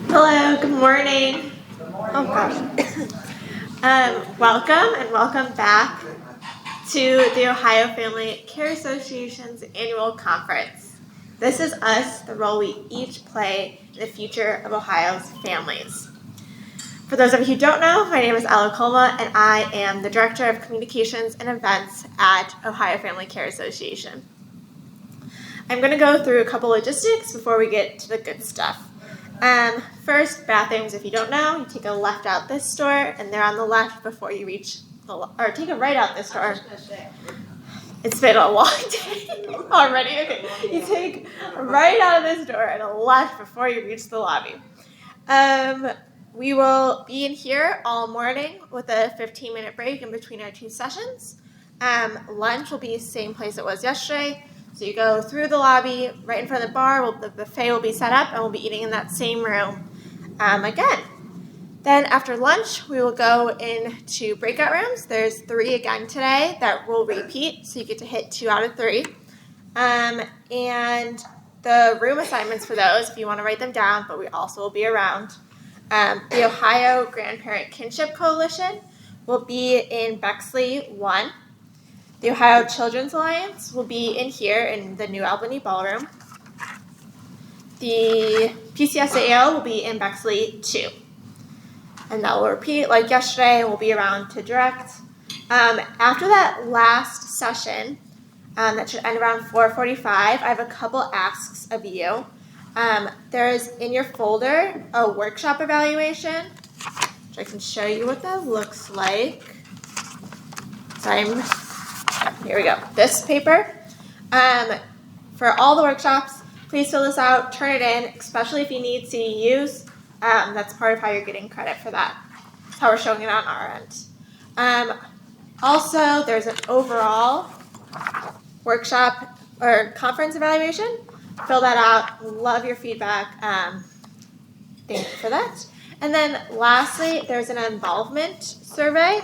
Hello, good morning. Oh gosh. Welcome back to the Ohio Family Care Association's annual conference. This is us, the role we each play in the future of Ohio's families. For those of you who don't know, my name is Ella Colma, and I am the Director of Communications and Events at Ohio Family Care Association. I'm going to go through a couple logistics before we get to the good stuff. First, bathrooms, if you don't know, you take a left out this door, and they're on the left before you reach or take a right out this door. It's been a long day already. Okay, you take a right out of this door and a left before you reach the lobby. We will be in here all morning with a 15-minute break in between our two sessions. Lunch will be the same place it was yesterday. So you go through the lobby, right in front of the bar, the buffet will be set up, and we'll be eating in that same room again. Then after lunch, we will go into breakout rooms. There's 3 again today that will repeat, so you get to hit 2 out of 3. And the room assignments for those, if you want to write them down, but we also will be around. The Ohio Grandparent Kinship Coalition will be in Bexley 1. The Ohio Children's Alliance will be in here in the New Albany Ballroom. The PCSAO will be in Bexley 2. And that will repeat like yesterday. We'll be around to direct. After that last session, that should end around 4:45, I have a couple asks of you. There is in your folder a workshop evaluation, which I can show you what that looks like. Here we go. This paper. For all the workshops, please fill this out, turn it in, especially if you need CEUs. That's part of how you're getting credit for that. That's how we're showing it on our end. Also, there's an overall workshop or conference evaluation. Fill that out. Love your feedback. Thank you for that. And then lastly, there's an involvement survey.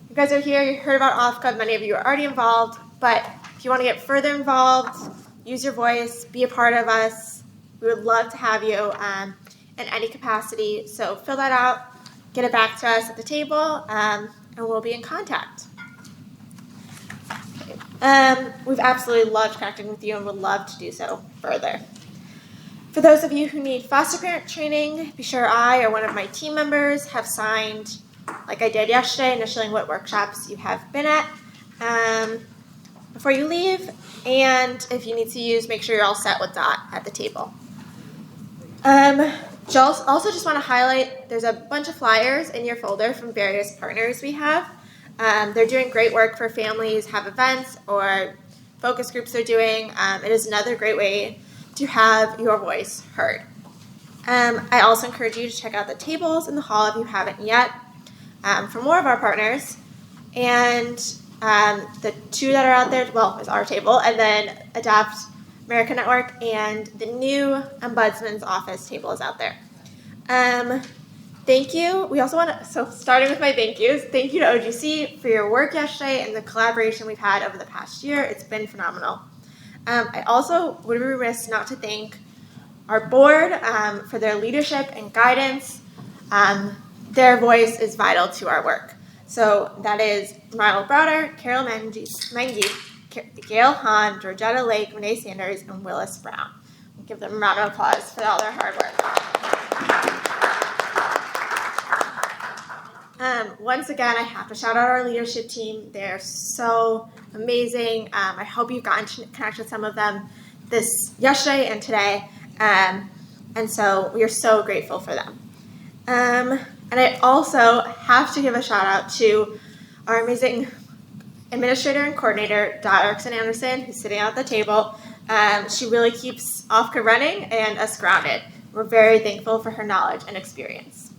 You guys are here, you heard about OFCA, many of you are already involved, but if you want to get further involved, use your voice, be a part of us, we would love to have you in any capacity. So fill that out, get it back to us at the table, and we'll be in contact. We've absolutely loved connecting with you and would love to do so further. For those of you who need foster parent training, be sure I or one of my team members have signed, like I did yesterday, initialing what workshops you have been at before you leave. And if you need to use, make sure you're all set with that at the table. Also just want to highlight, there's a bunch of flyers in your folder from various partners we have. They're doing great work for families, have events, or focus groups they're doing. It is another great way to have your voice heard. I also encourage you to check out the tables in the hall if you haven't yet. For more of our partners, and the 2 that are out there, well, is our table, and then Adopt America Network, and the new Ombudsman's Office table is out there. Thank you. We also want to, so starting with my thank yous, thank you to OGC for your work yesterday and the collaboration we've had over the past year. It's been phenomenal. I also would be remiss not to thank our board for their leadership and guidance. Their voice is vital to our work. So that is Ronald Browder, Carol Mengi, Gail Hahn, Georgetta Lake, Renee Sanders, and Willis Brown. We'll give them a round of applause for all their hard work. Once again, I have to shout out our leadership team. They're so amazing. I hope you've gotten to connect with some of them yesterday and today. And so we are so grateful for them. And I also have to give a shout out to our amazing administrator and coordinator, Dot Erickson Anderson, who's sitting at the table. She really keeps OFCA running and us grounded. We're very thankful for her knowledge and experience.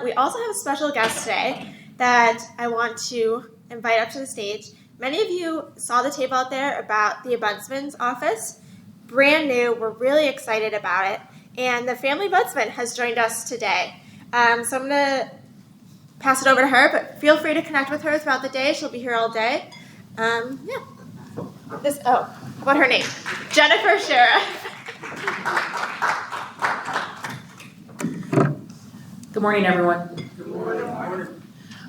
We also have a special guest today that I want to invite up to the stage. Many of you saw the table out there about the Ombudsman's Office. Brand new, we're really excited about it. And the Family Ombudsman has joined us today. So I'm going to pass it over to her, but feel free to connect with her throughout the day. She'll be here all day. How about her name? Jennifer Sheriff. Good morning, everyone. Good morning.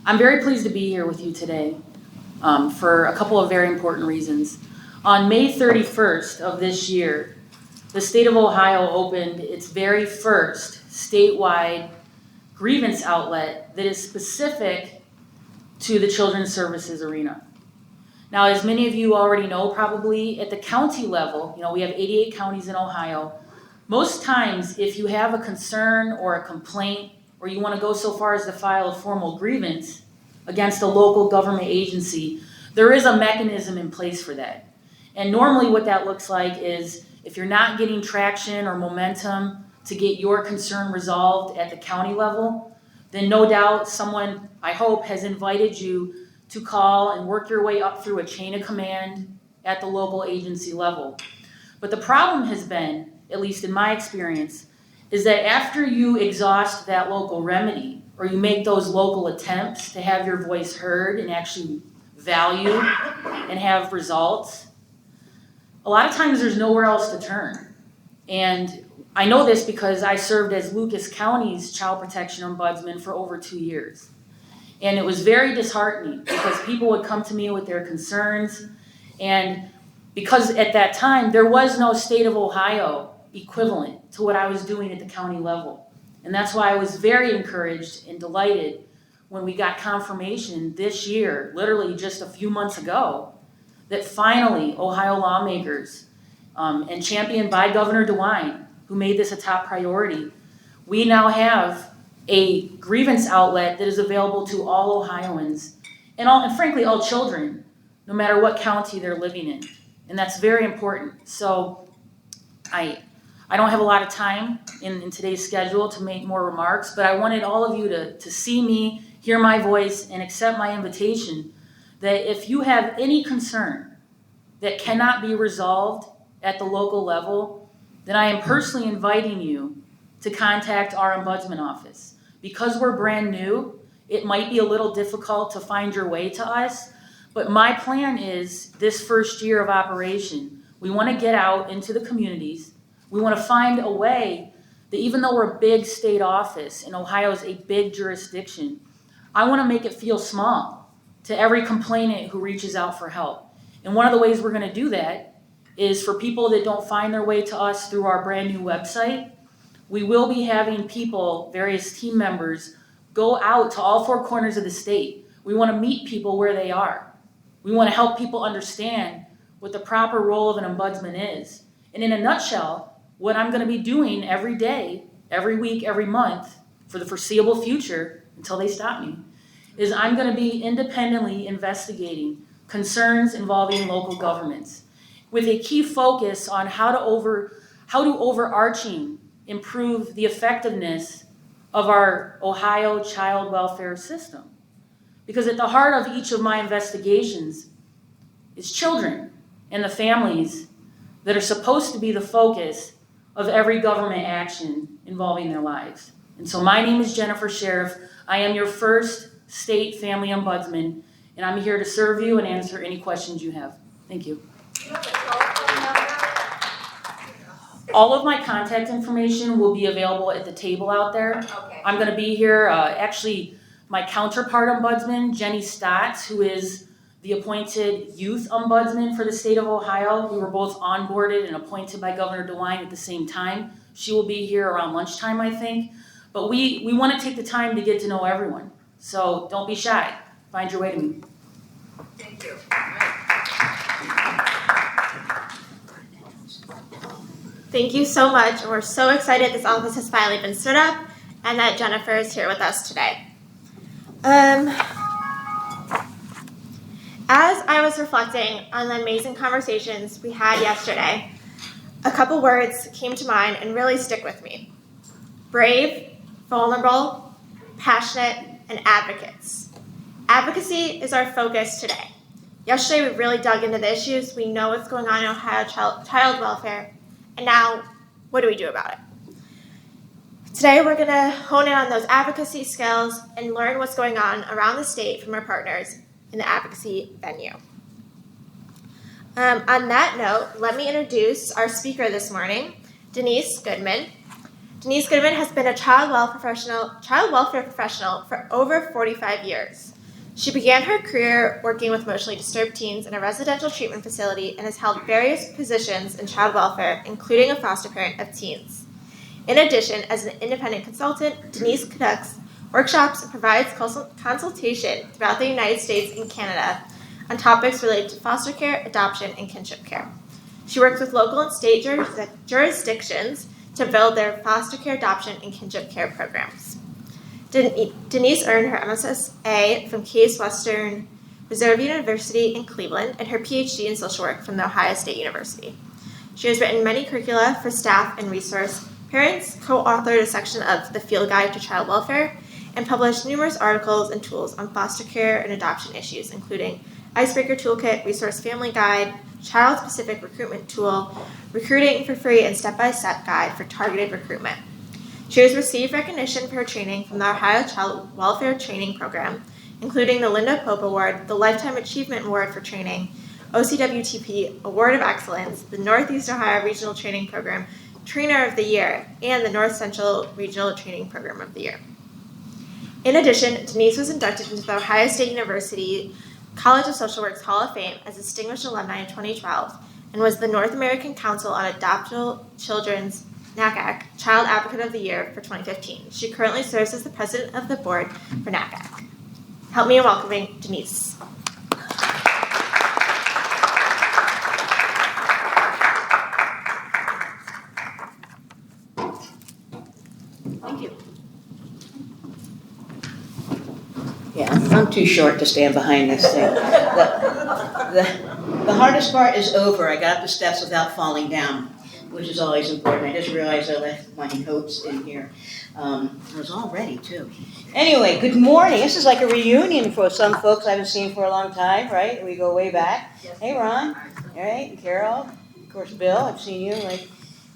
I'm very pleased to be here with you today for a couple of very important reasons. On May 31st of this year, the state of Ohio opened its very first statewide grievance outlet that is specific to the children's services arena. Now, as many of you already know, probably at the county level, we have 88 counties in Ohio. Most times, if you have a concern or a complaint, or you want to go so far as to file a formal grievance against a local government agency, there is a mechanism in place for that. And normally what that looks like is if you're not getting traction or momentum to get your concern resolved at the county level, then no doubt someone, I hope, has invited you to call and work your way up through a chain of command at the local agency level. But the problem has been, at least in my experience, is that after you exhaust that local remedy, or you make those local attempts to have your voice heard and actually valued and have results, a lot of times there's nowhere else to turn. And I know this because I served as Lucas County's Child Protection Ombudsman for over 2 years. And it was very disheartening because people would come to me with their concerns. And because at that time, there was no state of Ohio equivalent to what I was doing at the county level. And that's why I was very encouraged and delighted when we got confirmation this year, literally just a few months ago, that finally Ohio lawmakers, and championed by Governor DeWine, who made this a top priority, we now have a grievance outlet that is available to all Ohioans and frankly all children, no matter what county they're living in. And that's very important. So I don't have a lot of time in today's schedule to make more remarks, but I wanted all of you to see me, hear my voice, and accept my invitation that if you have any concern that cannot be resolved at the local level, then I am personally inviting you to contact our ombudsman office. Because we're brand new, it might be a little difficult to find your way to us, but my plan is this first year of operation, we want to get out into the communities. We want to find a way that even though we're a big state office and Ohio is a big jurisdiction, I want to make it feel small to every complainant who reaches out for help. And one of the ways we're going to do that is for people that don't find their way to us through our brand new website, we will be having people, various team members, go out to all four corners of the state. We want to meet people where they are. We want to help people understand what the proper role of an ombudsman is. And in a nutshell, what I'm going to be doing every day, every week, every month, for the foreseeable future, until they stop me, is I'm going to be independently investigating concerns involving local governments, with a key focus on how to overarching improve the effectiveness of our Ohio child welfare system. Because at the heart of each of my investigations is children and the families that are supposed to be the focus of every government action involving their lives. And so my name is Jennifer Sheriff. I am your first state family ombudsman, and I'm here to serve you and answer any questions you have. Thank you. All of my contact information will be available at the table out there. Okay. I'm going to be here. Actually, my counterpart ombudsman, Jenny Stotts, who is the appointed youth ombudsman for the state of Ohio. We were both onboarded and appointed by Governor DeWine at the same time. She will be here around lunchtime, I think. But we want to take the time to get to know everyone. So don't be shy. Find your way to me. Thank you. Thank you so much. We're so excited this office has finally been stood up and that Jennifer is here with us today. As I was reflecting on the amazing conversations we had yesterday, a couple words came to mind and really stick with me. Brave, vulnerable, passionate, and advocates. Advocacy is our focus today. Yesterday we really dug into the issues. We know what's going on in Ohio child welfare. And now, what do we do about it? Today we're going to hone in on those advocacy skills and learn what's going on around the state from our partners in the advocacy venue. On that note, let me introduce our speaker this morning, Denise Goodman. Denise Goodman has been a child welfare professional for over 45 years. She began her career working with emotionally disturbed teens in a residential treatment facility and has held various positions in child welfare, including a foster parent of teens. In addition, as an independent consultant, Denise conducts workshops and provides consultation throughout the United States and Canada on topics related to foster care, adoption, and kinship care. She works with local and state jurisdictions to build their foster care, adoption, and kinship care programs. Denise earned her MSSA from Case Western Reserve University in Cleveland and her PhD in social work from The Ohio State University. She has written many curricula for staff and resource parents, co-authored a section of The Field Guide to Child Welfare, and published numerous articles and tools on foster care and adoption issues, including Icebreaker Toolkit, Resource Family Guide, Child-Specific Recruitment Tool, Recruiting for Free, and Step-by-Step Guide for Targeted Recruitment. She has received recognition for her training from the Ohio Child Welfare Training Program, including the Linda Pope Award, the Lifetime Achievement Award for Training, OCWTP Award of Excellence, the Northeast Ohio Regional Training Program Trainer of the Year, and the North Central Regional Training Program of the Year. In addition, Denise was inducted into the Ohio State University College of Social Work's Hall of Fame as a Distinguished Alumni in 2012 and was the North American Council on Adoptable Children's NACAC Child Advocate of the Year for 2015. She currently serves as the president of the board for NACAC. Help me in welcoming Denise. Thank you. Yeah, I'm too short to stand behind this thing. The hardest part is over. I got up the steps without falling down, which is always important. I just realized I left my notes in here. I was all ready, too. Anyway, good morning. This is like a reunion for some folks I haven't seen for a long time, right? We go way back. Hey, Ron. All right, and Carol. Of course, Bill. I've seen you like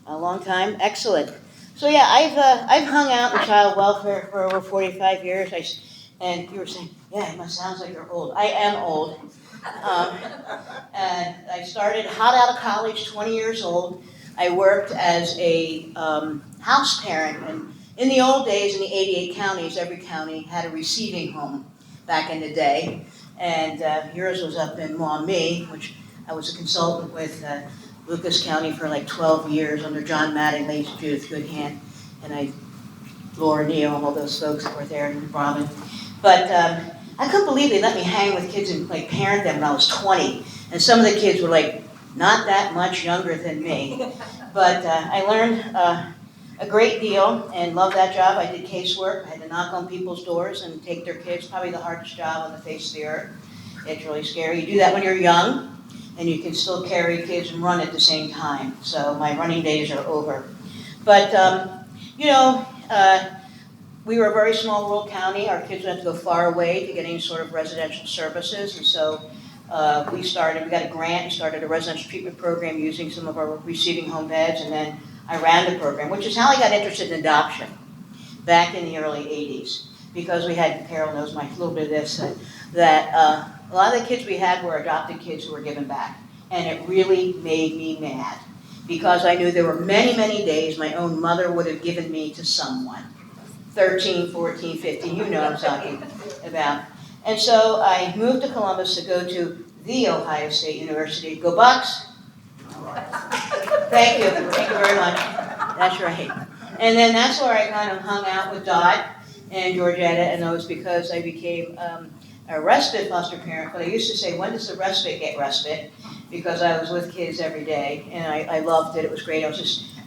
a long time. Excellent. So yeah, I've hung out in child welfare for over 45 years. And you were saying, yeah, it must sound like you're old. I am old. And I started hot out of college, 20 years old. I worked as a house parent, and in the old days, in the 88 counties, every county had a receiving home back in the day. And yours was up in Maumee, which I was a consultant with Lucas County for like 12 years under John Mattingly, Judith Goodhand, and Laura Neal, all those folks that were there, and Robin. But I couldn't believe they let me hang with kids and like parent them when I was 20. And some of the kids were like not that much younger than me. But I learned a great deal and loved that job. I did casework. I had to knock on people's doors and take their kids. Probably the hardest job on the face of the earth. It's really scary. You do that when you're young, and you can still carry kids and run at the same time. So my running days are over. But, we were a very small rural county. Our kids went to go far away to get any sort of residential services. And so we got a grant and started a residential treatment program using some of our receiving home beds. And then I ran the program, which is how I got interested in adoption back in the early 80s. Because we had, Carol knows a little bit of this, that a lot of the kids we had were adopted kids who were given back. And it really made me mad. Because I knew there were many, many days my own mother would have given me to someone. 13, 14, 15, you know what I'm talking about. And so I moved to Columbus to go to the Ohio State University. Go Bucks! Thank you very much. That's right. And then that's where I kind of hung out with Dot and Georgetta, and that was because I became a respite foster parent. But I used to say, when does the respite get respite? Because I was with kids every day, and I loved it. It was great.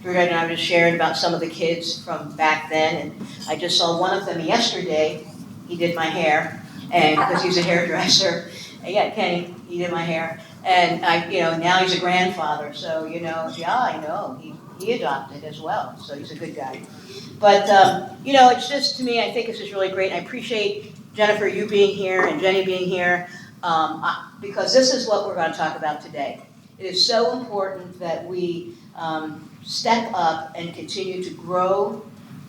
Georgetta and I were just sharing about some of the kids from back then, and I just saw one of them yesterday. He did my hair, and because he's a hairdresser. Yeah, Kenny, he did my hair. And now he's a grandfather, so I know, he adopted as well, so he's a good guy. But, it's just, to me, I think this is really great. I appreciate, Jennifer, you being here and Jenny being here, because this is what we're going to talk about today. It is so important that we step up and continue to grow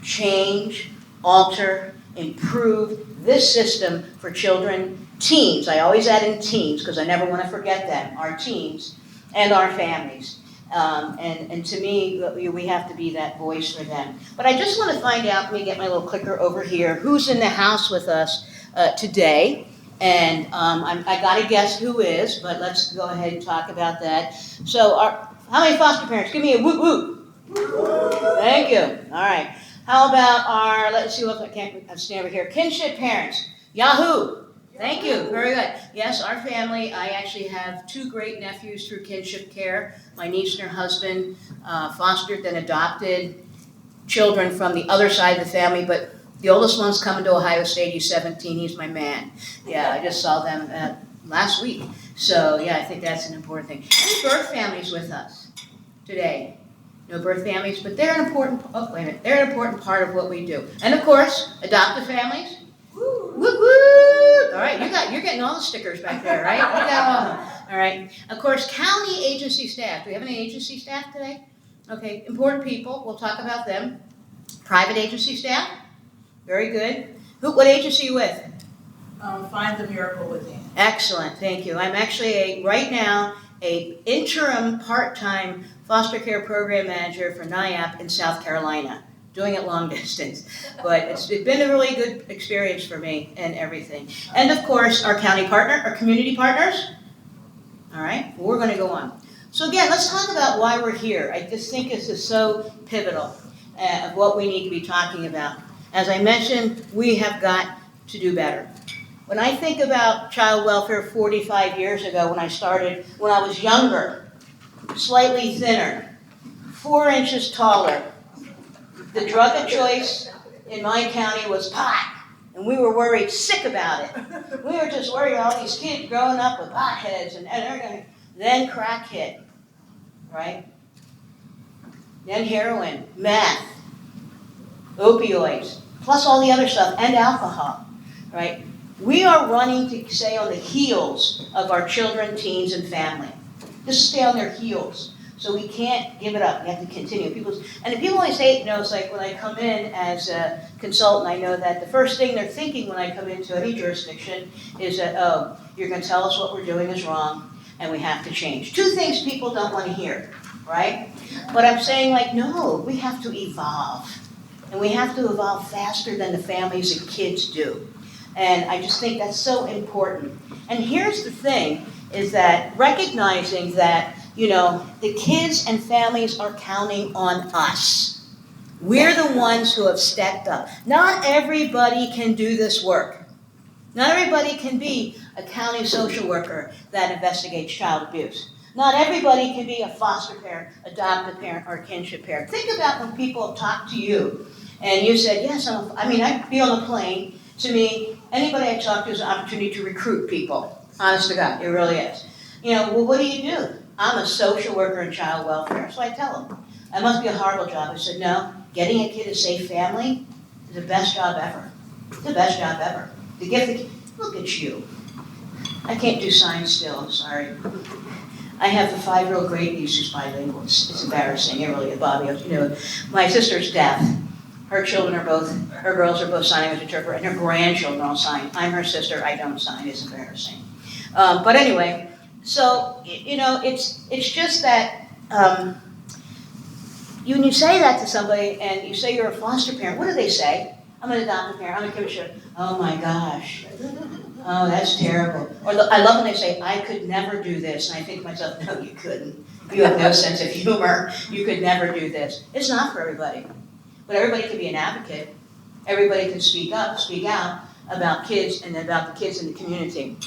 change, alter, improve this system for children, teens. I always add in teens because I never want to forget them, our teens and our families. And to me, we have to be that voice for them. But I just want to find out, let me get my little clicker over here, who's in the house with us today. And I got to guess who is, but let's go ahead and talk about that. So how many foster parents? Give me a whoop whoop. Thank you. All right. How about our, let's see what I can't stand over here, kinship parents? Yahoo! Thank you. Very good. Yes, our family, I actually have 2 great nephews through kinship care. My niece and her husband fostered and adopted children from the other side of the family, but the oldest one's coming to Ohio State. He's 17. He's my man. Yeah, I just saw them last week. So, yeah, I think that's an important thing. Any birth families with us today? No birth families, but they're an important, they're an important part of what we do. And, of course, adoptive families. Woo, woo, woo. All right, you're getting all the stickers back there, right? You got all of them. All right. Of course, county agency staff. Do we have any agency staff today? Okay, important people. We'll talk about them. Private agency staff. Very good. What agency are you with? Find the Miracle Within. Excellent, thank you. I'm actually right now a interim part-time foster care program manager for NIAP in South Carolina, doing it long distance. But it's been a really good experience for me and everything. And of course, our county partner, our community partners. All right, well, we're going to go on. So again, let's talk about why we're here. I just think this is so pivotal of what we need to be talking about. As I mentioned, we have got to do better. When I think about child welfare 45 years ago, when I started, when I was younger, slightly thinner, 4 inches taller, the drug of choice in my county was pot, and we were worried sick about it. We were just worried about all these kids growing up with pot heads, and then crack hit, right? Then heroin, meth, opioids, plus all the other stuff, and alcohol, right? We are running to stay on the heels of our children, teens, and family. Just stay on their heels. So we can't give it up. We have to continue. And people always say, it's like when I come in as a consultant, I know that the first thing they're thinking when I come into any jurisdiction is that, oh, you're going to tell us what we're doing is wrong, and we have to change. 2 things people don't want to hear, right? But I'm saying, no, we have to evolve. And we have to evolve faster than the families and kids do. And I just think that's so important. And here's the thing, is that recognizing that, the kids and families are counting on us. We're the ones who have stepped up. Not everybody can do this work. Not everybody can be a county social worker that investigates child abuse. Not everybody can be a foster parent, adoptive parent, or kinship parent. Think about when people talk to you and you said, yes, I'd be on a plane. To me, anybody I talk to is an opportunity to recruit people. Honest to God, it really is. Well, what do? I'm a social worker in child welfare. So I tell them, that must be a horrible job. I said, no, getting a kid a safe family is the best job ever. It's the best job ever. To give the kid, look at you. I can't do signs still, I'm sorry. I have a 5-year-old great niece who's bilingual. It's embarrassing, it really is, Bobby. My sister's deaf. Her girls are both signing as interpreter, and her grandchildren all sign. I'm her sister, I don't sign, it's embarrassing. But anyway, so, it's just that, when you say that to somebody, and you say you're a foster parent, what do they say? I'm an adoptive parent, I'm a kinship. Oh my gosh. Oh, that's terrible. Or I love when they say, I could never do this. And I think to myself, no, you couldn't. You have no sense of humor. You could never do this. It's not for everybody. But everybody can be an advocate. Everybody can speak out about kids and about the kids in the community.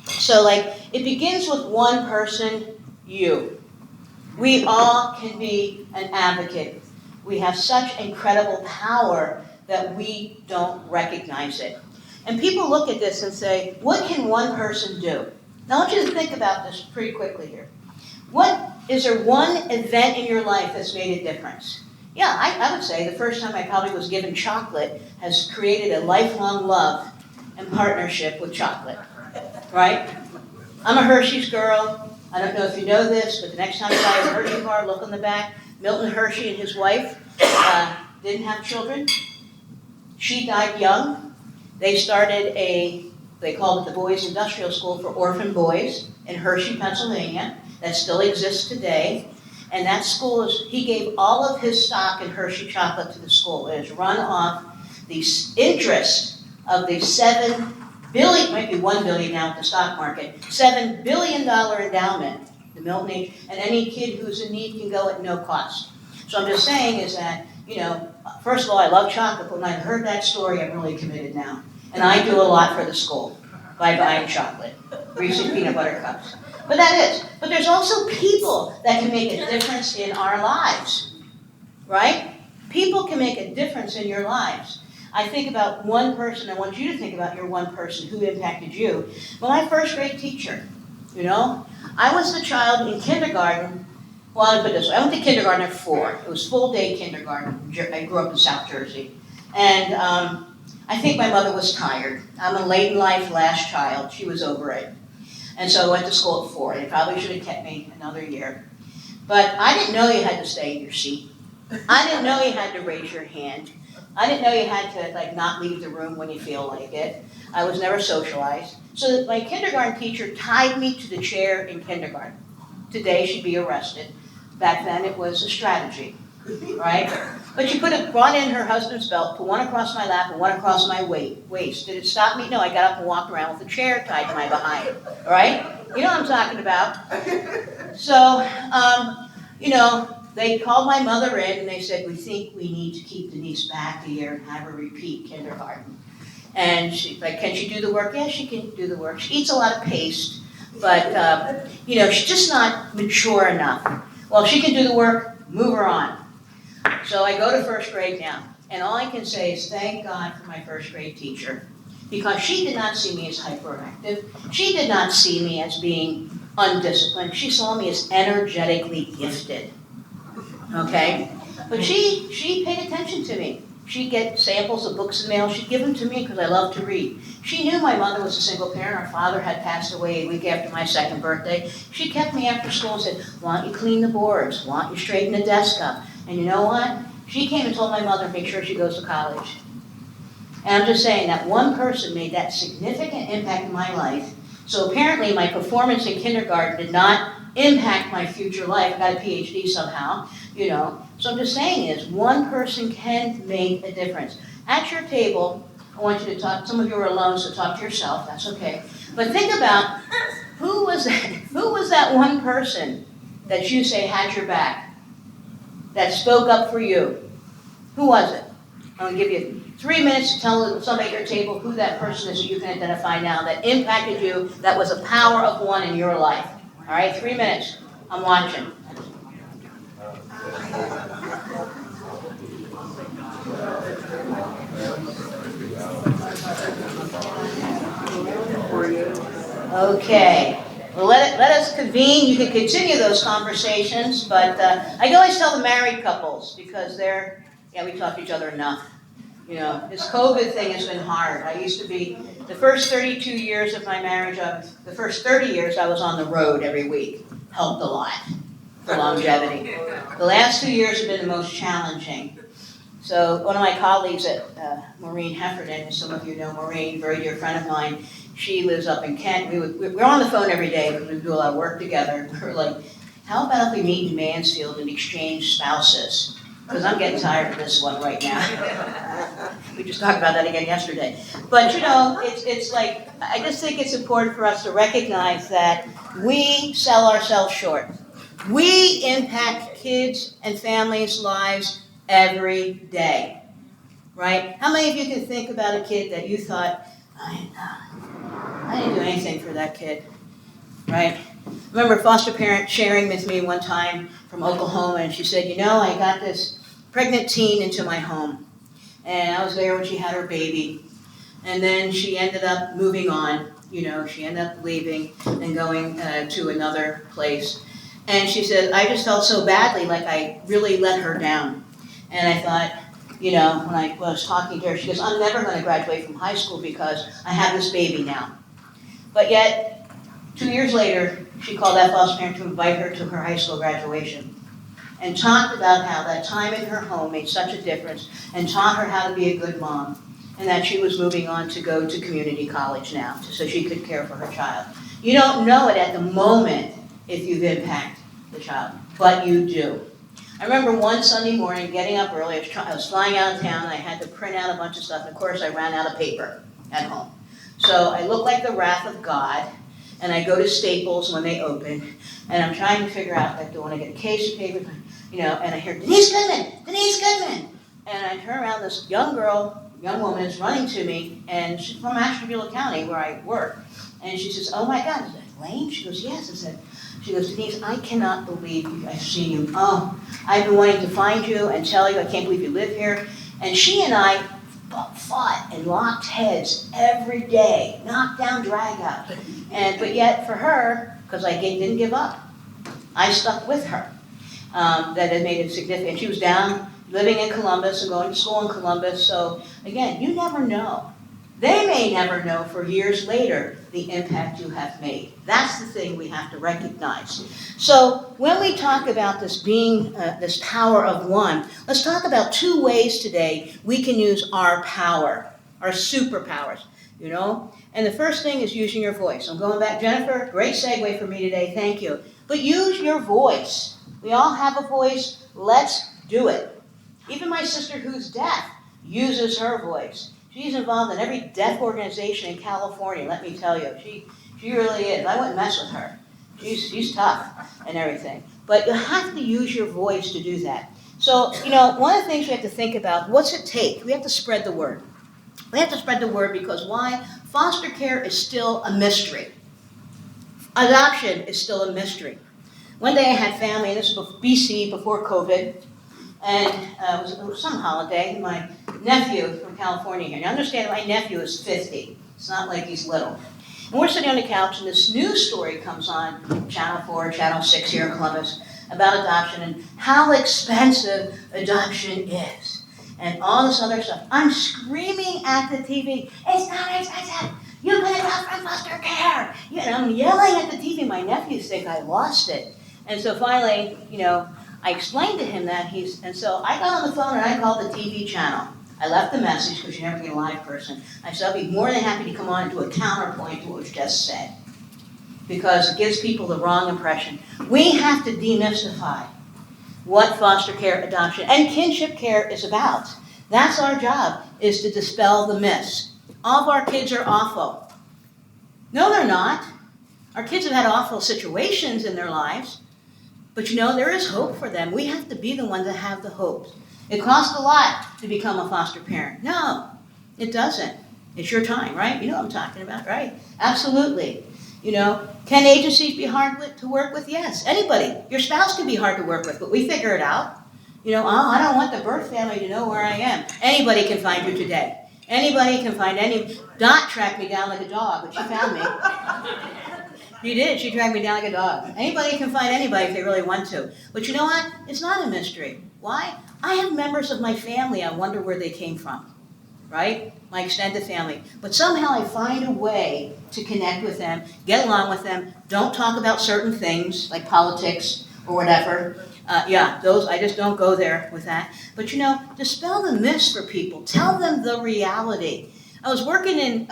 So, it begins with one person, you. We all can be an advocate. We have such incredible power that we don't recognize it. And people look at this and say, what can one person do? Now, I want you to think about this pretty quickly here. Is there one event in your life that's made a difference? Yeah, I would say the first time I probably was given chocolate has created a lifelong love and partnership with chocolate, right? I'm a Hershey's girl. I don't know if you know this, but the next time you buy a Hershey bar, look on the back. Milton Hershey and his wife didn't have children. She died young. They started they called it the Boys Industrial School for Orphan Boys in Hershey, Pennsylvania, that still exists today. And that school he gave all of his stock in Hershey chocolate to the school. It is run off the interest of the $7 billion, might be $1 billion now at the stock market, $7 billion endowment, the Milton Age, and any kid who's in need can go at no cost. So I'm just saying is that, first of all, I love chocolate, but when I heard that story, I'm really committed now. And I do a lot for the school by buying chocolate, Reese's peanut butter cups. But but there's also people that can make a difference in our lives, right? People can make a difference in your lives. I think about one person, I want you to think about your one person who impacted you. Well, my first grade teacher, I was the child in kindergarten. Well, I'll put it this way, I went to kindergarten at 4. It was full day kindergarten. I grew up in South Jersey. And I think my mother was tired. I'm a late in life last child. She was over it. And so I went to school at 4. They probably should have kept me another year. But I didn't know you had to stay in your seat. I didn't know you had to raise your hand. I didn't know you had to not leave the room when you feel like it. I was never socialized. So my kindergarten teacher tied me to the chair in kindergarten. Today she'd be arrested. Back then it was a strategy, right? But she brought in her husband's belt, put one across my lap and one across my waist. Did it stop me? No, I got up and walked around with a chair tied to my behind, all right? You know what I'm talking about. So, they called my mother in and they said, we think we need to keep Denise back a year and have her repeat kindergarten. And she's like, can she do the work? Yes, she can do the work. She eats a lot of paste, but, she's just not mature enough. Well, if she can do the work, move her on. So I go to first grade now, and all I can say is thank God for my first grade teacher, because she did not see me as hyperactive. She did not see me as being undisciplined. She saw me as energetically gifted, okay? But she paid attention to me. She'd get samples of books in the mail. She'd give them to me because I love to read. She knew my mother was a single parent. Our father had passed away a week after my 2nd birthday. She kept me after school and said, why don't you clean the boards? Why don't you straighten the desk up? And you know what? She came and told my mother to make sure she goes to college. And I'm just saying that one person made that significant impact in my life. So apparently my performance in kindergarten did not impact my future life. I got a PhD somehow, So I'm just saying is one person can make a difference. At your table, I want you to talk, some of you are alone, so talk to yourself, that's okay. But think about who was that one person that you say had your back, that spoke up for you? Who was it? I'm going to give you 3 minutes to tell somebody at your table who that person is that you can identify now that impacted you, that was a power of one in your life. All right, 3 minutes. I'm watching. Okay. Well, let us convene. You can continue those conversations, but I can always tell the married couples because we talk to each other enough. This COVID thing has been hard. I used to be, the first 32 years of my marriage, the first 30 years I was on the road every week. Helped a lot for longevity. The last 2 years have been the most challenging. So one of my colleagues at Maureen Heffernan, as some of you know Maureen, very dear friend of mine, she lives up in Kent. We're on the phone every day because we do a lot of work together. We're like, how about if we meet in Mansfield and exchange spouses? Because I'm getting tired of this one right now. We just talked about that again yesterday. But it's like, I just think it's important for us to recognize that we sell ourselves short. We impact kids and families' lives every day, right? How many of you can think about a kid that you thought, I didn't do anything for that kid, right? I remember a foster parent sharing with me one time from Oklahoma, and she said, I got this pregnant teen into my home, and I was there when she had her baby, and then she ended up moving on. She ended up leaving and going to another place. And she said, I just felt so badly, like I really let her down. And I thought, when I was talking to her, she goes, I'm never going to graduate from high school because I have this baby now. But yet, 2 years later, she called that foster parent to invite her to her high school graduation and talked about how that time in her home made such a difference and taught her how to be a good mom. and that she was moving on to go to community college now, so she could care for her child. You don't know it at the moment if you've impacted the child, but you do. I remember one Sunday morning getting up early, I was flying out of town, and I had to print out a bunch of stuff, and of course I ran out of paper at home. So I look like the wrath of God, and I go to Staples when they open, and I'm trying to figure out, like, do I want to get a case of paper, and I hear, Denise Goodman, Denise Goodman! And I turn around, this young woman is running to me, and she's from Ashtabula County, where I work. And she says, oh my God, is that Lane? She goes, yes. I said, she goes, Denise, I cannot believe I've seen you. Oh, I've been wanting to find you and tell you, I can't believe you live here. And she and I fought and locked heads every day, knocked down, drag out. But yet for her, because I didn't give up, I stuck with her. That had made it significant. She was down living in Columbus and going to school in Columbus. So again, you never know. They may never know for years later the impact you have made. That's the thing we have to recognize. So when we talk about this being this power of one, let's talk about 2 ways today we can use our power, our superpowers, And the first thing is using your voice. I'm going back, Jennifer, great segue for me today, thank you. But use your voice. We all have a voice, let's do it. Even my sister who's deaf uses her voice. She's involved in every deaf organization in California, let me tell you. She really is. I wouldn't mess with her. She's tough and everything. But you have to use your voice to do that. So, one of the things we have to think about, what's it take? We have to spread the word. We have to spread the word because why? Foster care is still a mystery. Adoption is still a mystery. One day I had family, and this was BC, before COVID, and it was some holiday. My nephew from California here. Now understand, my nephew is 50. It's not like he's little. And we're sitting on the couch, and this news story comes on, Channel 4, Channel 6 here in Columbus, about adoption and how expensive adoption is. And all this other stuff. I'm screaming at the TV, it's not expensive. You can adopt from foster care. I'm yelling at the TV. My nephews think I lost it. And so finally, I explained to him that and so I got on the phone and I called the TV channel. I left the message because you never get a live person. I said, I'll be more than happy to come on and do a counterpoint to what was just said. Because it gives people the wrong impression. We have to demystify what foster care, adoption, and kinship care is about. That's our job, is to dispel the myths. All of our kids are awful. No, they're not. Our kids have had awful situations in their lives. But there is hope for them. We have to be the ones that have the hope. It costs a lot to become a foster parent. No, it doesn't. It's your time, right? You know what I'm talking about, right? Absolutely. Can agencies be hard to work with? Yes. Anybody. Your spouse can be hard to work with, but we figure it out. I don't want the birth family to know where I am. Anybody can find you today. Anybody can find Dot tracked me down like a dog, but she found me. She did. She dragged me down like a dog. Anybody can find anybody if they really want to. But you know what? It's not a mystery. Why? I have members of my family. I wonder where they came from, right? My extended family. But somehow I find a way to connect with them, get along with them, don't talk about certain things like politics or whatever. Those, I just don't go there with that. But dispel the myths for people. Tell them the reality. I was working in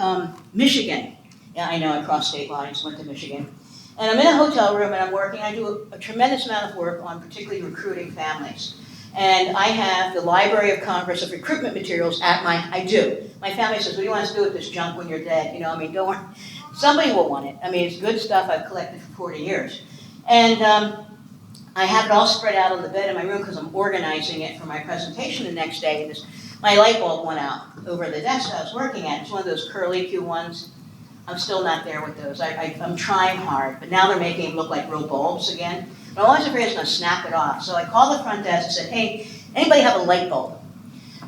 Michigan. Yeah, I know, I crossed state lines, went to Michigan. And I'm in a hotel room and I'm working. I do a tremendous amount of work on particularly recruiting families. And I have the Library of Congress of recruitment materials I do. My family says, what do you want us to do with this junk when you're dead? Don't worry. Somebody will want it. It's good stuff I've collected for 40 years. And I have it all spread out on the bed in my room because I'm organizing it for my presentation the next day. And my light bulb went out over the desk I was working at. It's one of those curly Q ones. I'm still not there with those. I'm trying hard, but now they're making them look like real bulbs again. But I'm always afraid it's going to snap it off. So I called the front desk and said, hey, anybody have a light bulb?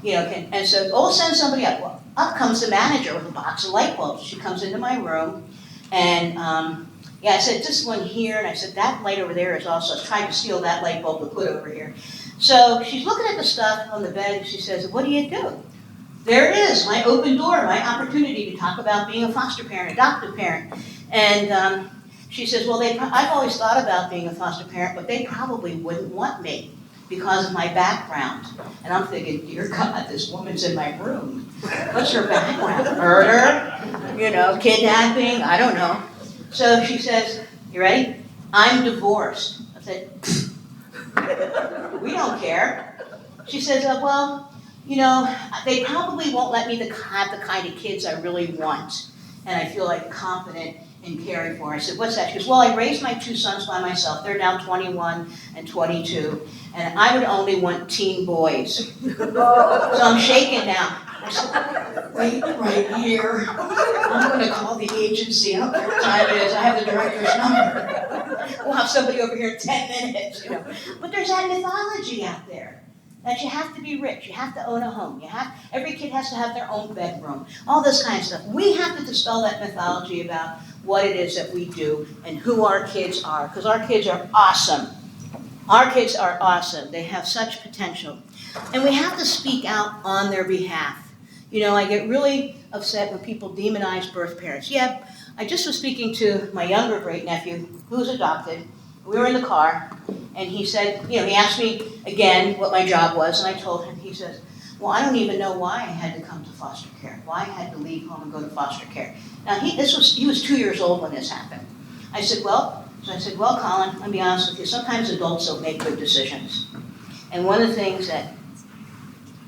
And so, send somebody up. Well, up comes the manager with a box of light bulbs. She comes into my room, and I said, this one here, and I said, that light over there is also, I was trying to steal that light bulb to put over here. So she's looking at the stuff on the bed, and she says, what do you do? There it is, my open door, my opportunity to talk about being a foster parent, adoptive parent. And she says, well, I've always thought about being a foster parent, but they probably wouldn't want me. because of my background. And I'm thinking, dear God, this woman's in my room. What's her background? Murder? Kidnapping? I don't know. So she says, you ready? I'm divorced. I said, we don't care. She says, well, they probably won't let me have the kind of kids I really want. And I feel like confident in caring for. I said, what's that? She goes, well, I raised my 2 sons by myself. They're now 21 and 22. And I would only want teen boys. So I'm shaking now. I said, wait right here. I'm going to call the agency. I don't know what time it is. I have the director's number. We'll have somebody over here in 10 minutes. But there's that mythology out there. That you have to be rich, you have to own a home, every kid has to have their own bedroom, all this kind of stuff. We have to dispel that mythology about what it is that we do and who our kids are, because our kids are awesome. Our kids are awesome. They have such potential. And we have to speak out on their behalf. I get really upset when people demonize birth parents. Yeah, I just was speaking to my younger great-nephew, who's adopted. We were in the car, and he said, he asked me again what my job was, and I told him, he says, well, I don't even know why I had to come to foster care, why I had to leave home and go to foster care. Now, he was 2 years old when this happened. I said, well, Colin, let me be honest with you, sometimes adults don't make good decisions. And one of the things that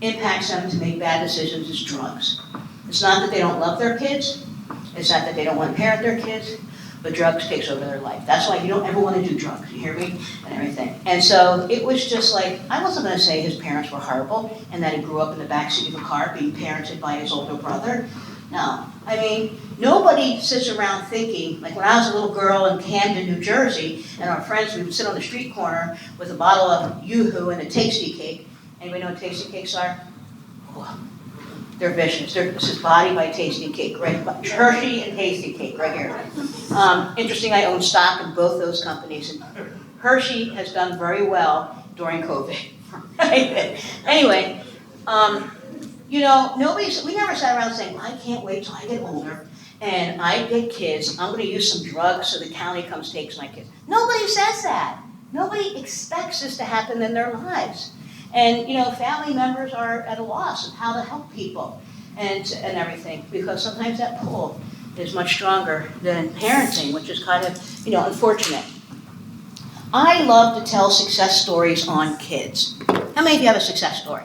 impacts them to make bad decisions is drugs. It's not that they don't love their kids, it's not that they don't want to parent their kids, but drugs takes over their life. That's why you don't ever want to do drugs, you hear me? And everything. And so it was just like, I wasn't going to say his parents were horrible and that he grew up in the backseat of a car being parented by his older brother. No. Nobody sits around thinking, like when I was a little girl in Camden, New Jersey, and our friends, we would sit on the street corner with a bottle of Yoo-Hoo and a Tasty Cake. Anybody know what Tasty Cakes are? Oh, they're vicious. This is Body by Tasty Cake, right? Hershey and Tasty Cake, right here. Interesting, I own stock in both those companies. And Hershey has done very well during COVID. Anyway, we never sat around saying, I can't wait till I get older and I get kids. I'm going to use some drugs so the county comes takes my kids. Nobody says that. Nobody expects this to happen in their lives. And, family members are at a loss of how to help people and everything, because sometimes that pull is much stronger than parenting, which is kind of, unfortunate. I love to tell success stories on kids. How many of you have a success story?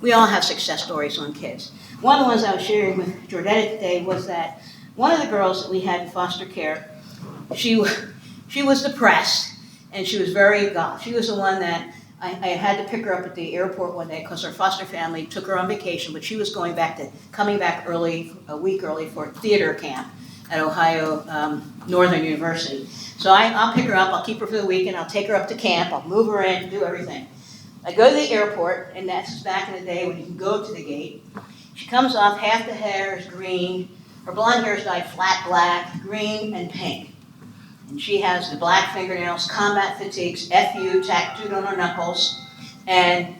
We all have success stories on kids. One of the ones I was sharing with Jordetta today was that one of the girls that we had in foster care, she was depressed, and she was very goth. She was the one that I had to pick her up at the airport one day because her foster family took her on vacation, but she was coming back early, a week early for theater camp at Ohio Northern University. So I'll pick her up, I'll keep her for the weekend, I'll take her up to camp, I'll move her in, do everything. I go to the airport, and that's back in the day when you can go to the gate. She comes off, half the hair is green, her blonde hair is dyed flat black, green, and pink. And she has the black fingernails, combat fatigues, FU tattooed on her knuckles. And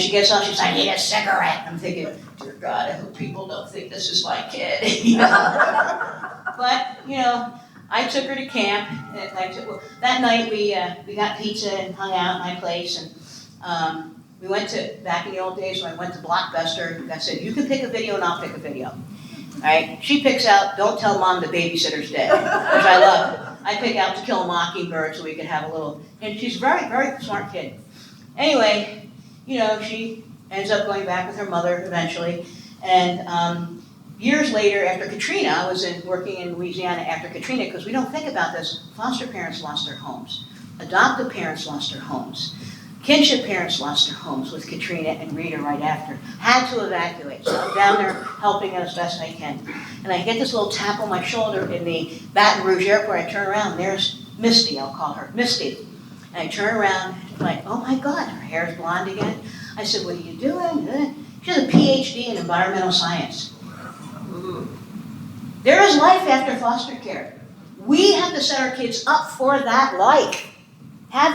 she gets off, she's like, I need a cigarette. I'm thinking, dear God, I hope people don't think this is my kid. But, I took her to camp. That night we got pizza and hung out at my place. And we went to, back in the old days when I went to Blockbuster, I said, you can pick a video and I'll pick a video. All right? She picks out, don't tell mom the babysitter's dead, which I love. I pick out To Kill a Mockingbird so we could have a little, and she's a very, very smart kid. Anyway, she ends up going back with her mother eventually. And years later, after Katrina, I was working in Louisiana after Katrina, because we don't think about this. Foster parents lost their homes. Adoptive parents lost their homes. Kinship parents lost their homes with Katrina and Rita right after. Had to evacuate. So I'm down there helping as best I can. And I get this little tap on my shoulder in the Baton Rouge airport. I turn around, there's Misty, I'll call her, Misty. And I turn around, I'm like, oh my God, her hair's blonde again. I said, what are you doing? She has a PhD in environmental science. There is life after foster care. We have to set our kids up for that life. I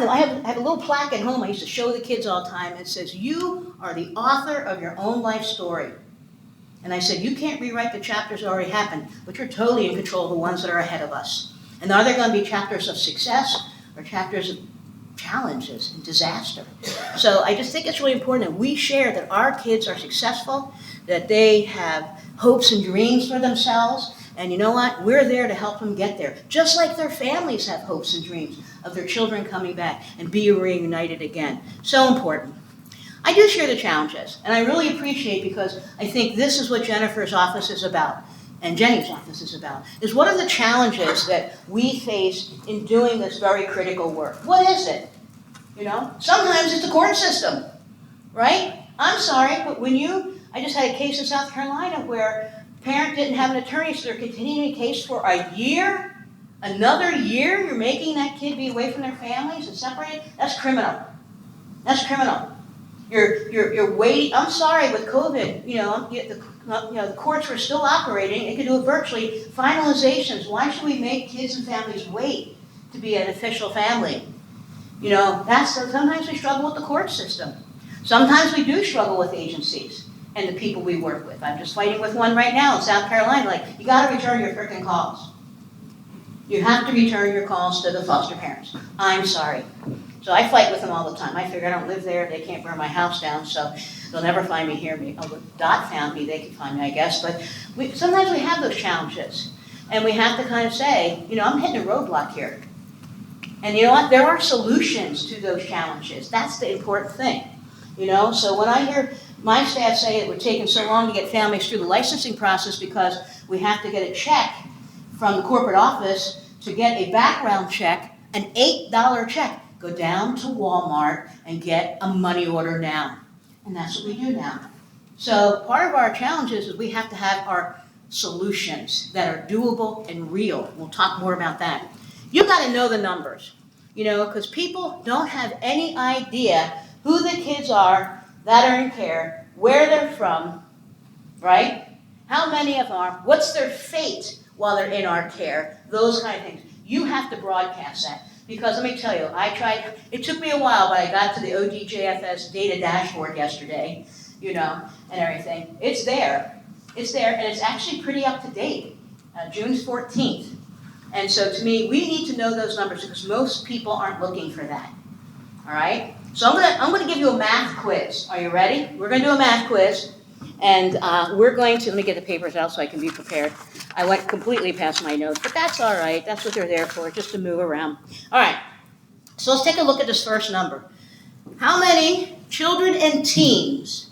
have a little plaque at home I used to show the kids all the time. It says, you are the author of your own life story. And I said, you can't rewrite the chapters that already happened, but you're totally in control of the ones that are ahead of us. And are there going to be chapters of success or chapters of challenges and disaster. So I just think it's really important that we share that our kids are successful, that they have hopes and dreams for themselves, and you know what? We're there to help them get there. Just like their families have hopes and dreams of their children coming back and being reunited again. So important. I do share the challenges, and I really appreciate, because I think this is what Jennifer's office is about, and Jenny's office is about, is what are the challenges that we face in doing this very critical work? What is it? You know, sometimes it's the court system, right? I'm sorry, but I just had a case in South Carolina where a parent didn't have an attorney, so they're continuing a case for a year, another year. You're making that kid be away from their families and separated. That's criminal. That's criminal. You're waiting. I'm sorry, with COVID, the courts were still operating. They could do it virtually. Finalizations. Why should we make kids and families wait to be an official family? You know, sometimes we struggle with the court system. Sometimes we do struggle with agencies and the people we work with. I'm just fighting with one right now in South Carolina. Like, you got to return your frickin' calls. You have to return your calls to the foster parents. I'm sorry. So I fight with them all the time. I figure I don't live there. They can't burn my house down, so they'll never find me here. Although Dot found me, they could find me, I guess. But sometimes we have those challenges. And we have to kind of say, I'm hitting a roadblock here. And you know what? There are solutions to those challenges. That's the important thing. So when I hear my staff say it would take so long to get families through the licensing process because we have to get a check from the corporate office to get a background check, an $8 check. Go down to Walmart and get a money order now. And that's what we do now. So part of our challenges is we have to have our solutions that are doable and real. We'll talk more about that. You got to know the numbers, because people don't have any idea who the kids are that are in care, where they're from, right? How many of them are, what's their fate while they're in our care, those kind of things. You have to broadcast that. Because let me tell you, I tried, it took me a while, but I got to the ODJFS data dashboard yesterday, and everything. It's there, and it's actually pretty up to date, June 14th. And so to me, we need to know those numbers because most people aren't looking for that, all right? So I'm gonna give you a math quiz. Are you ready? We're gonna do a math quiz, and we're going to, let me get the papers out so I can be prepared. I went completely past my notes, but that's all right. That's what they're there for, just to move around. All right, so let's take a look at this first number. How many children and teens,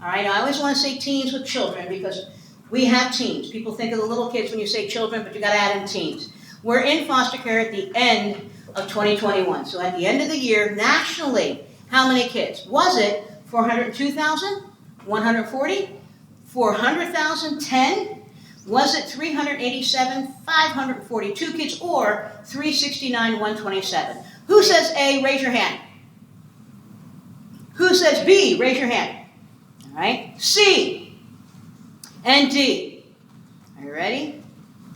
all right, I always want to say teens with children because we have teens. People think of the little kids when you say children, but you got to add in teens. We're in foster care at the end of 2021. So at the end of the year, nationally, how many kids? Was it 402,000? 140? 400,000? 10? Was it 387, 542 kids, or 369, 127? Who says A? Raise your hand. Who says B? Raise your hand. All right. C and D. Are you ready?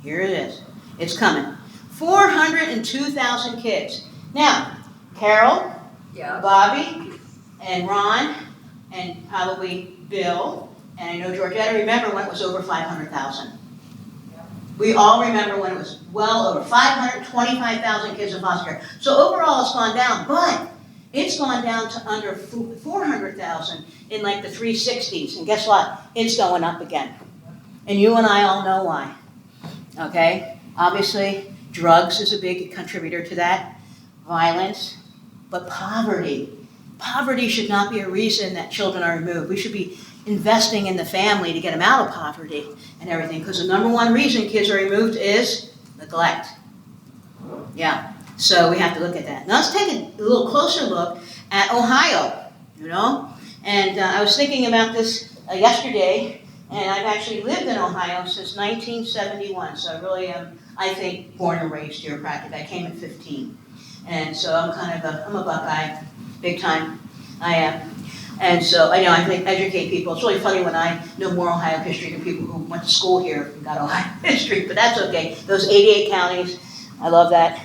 Here it is. It's coming. 402,000 kids. Now, Carol, Bobby, and Ron, and probably Bill, and I know Georgetta remember when it was over 500,000. We all remember when it was well over 525,000 kids in foster care. So overall it's gone down, but it's gone down to under 400,000 in like the 360s. And guess what? It's going up again. And you and I all know why. Okay? Obviously, drugs is a big contributor to that. Violence. But poverty. Poverty should not be a reason that children are removed. We should be investing in the family to get them out of poverty and everything. Because the number one reason kids are removed is neglect. Yeah. So we have to look at that. Now let's take a little closer look at Ohio, And I was thinking about this yesterday, and I've actually lived in Ohio since 1971. So I really am, I think, born and raised here practically. I came at 15. And so I'm a Buckeye, big time. I am. And so, I think educate people. It's really funny when I know more Ohio history than people who went to school here and got Ohio history, but that's okay. Those 88 counties, I love that.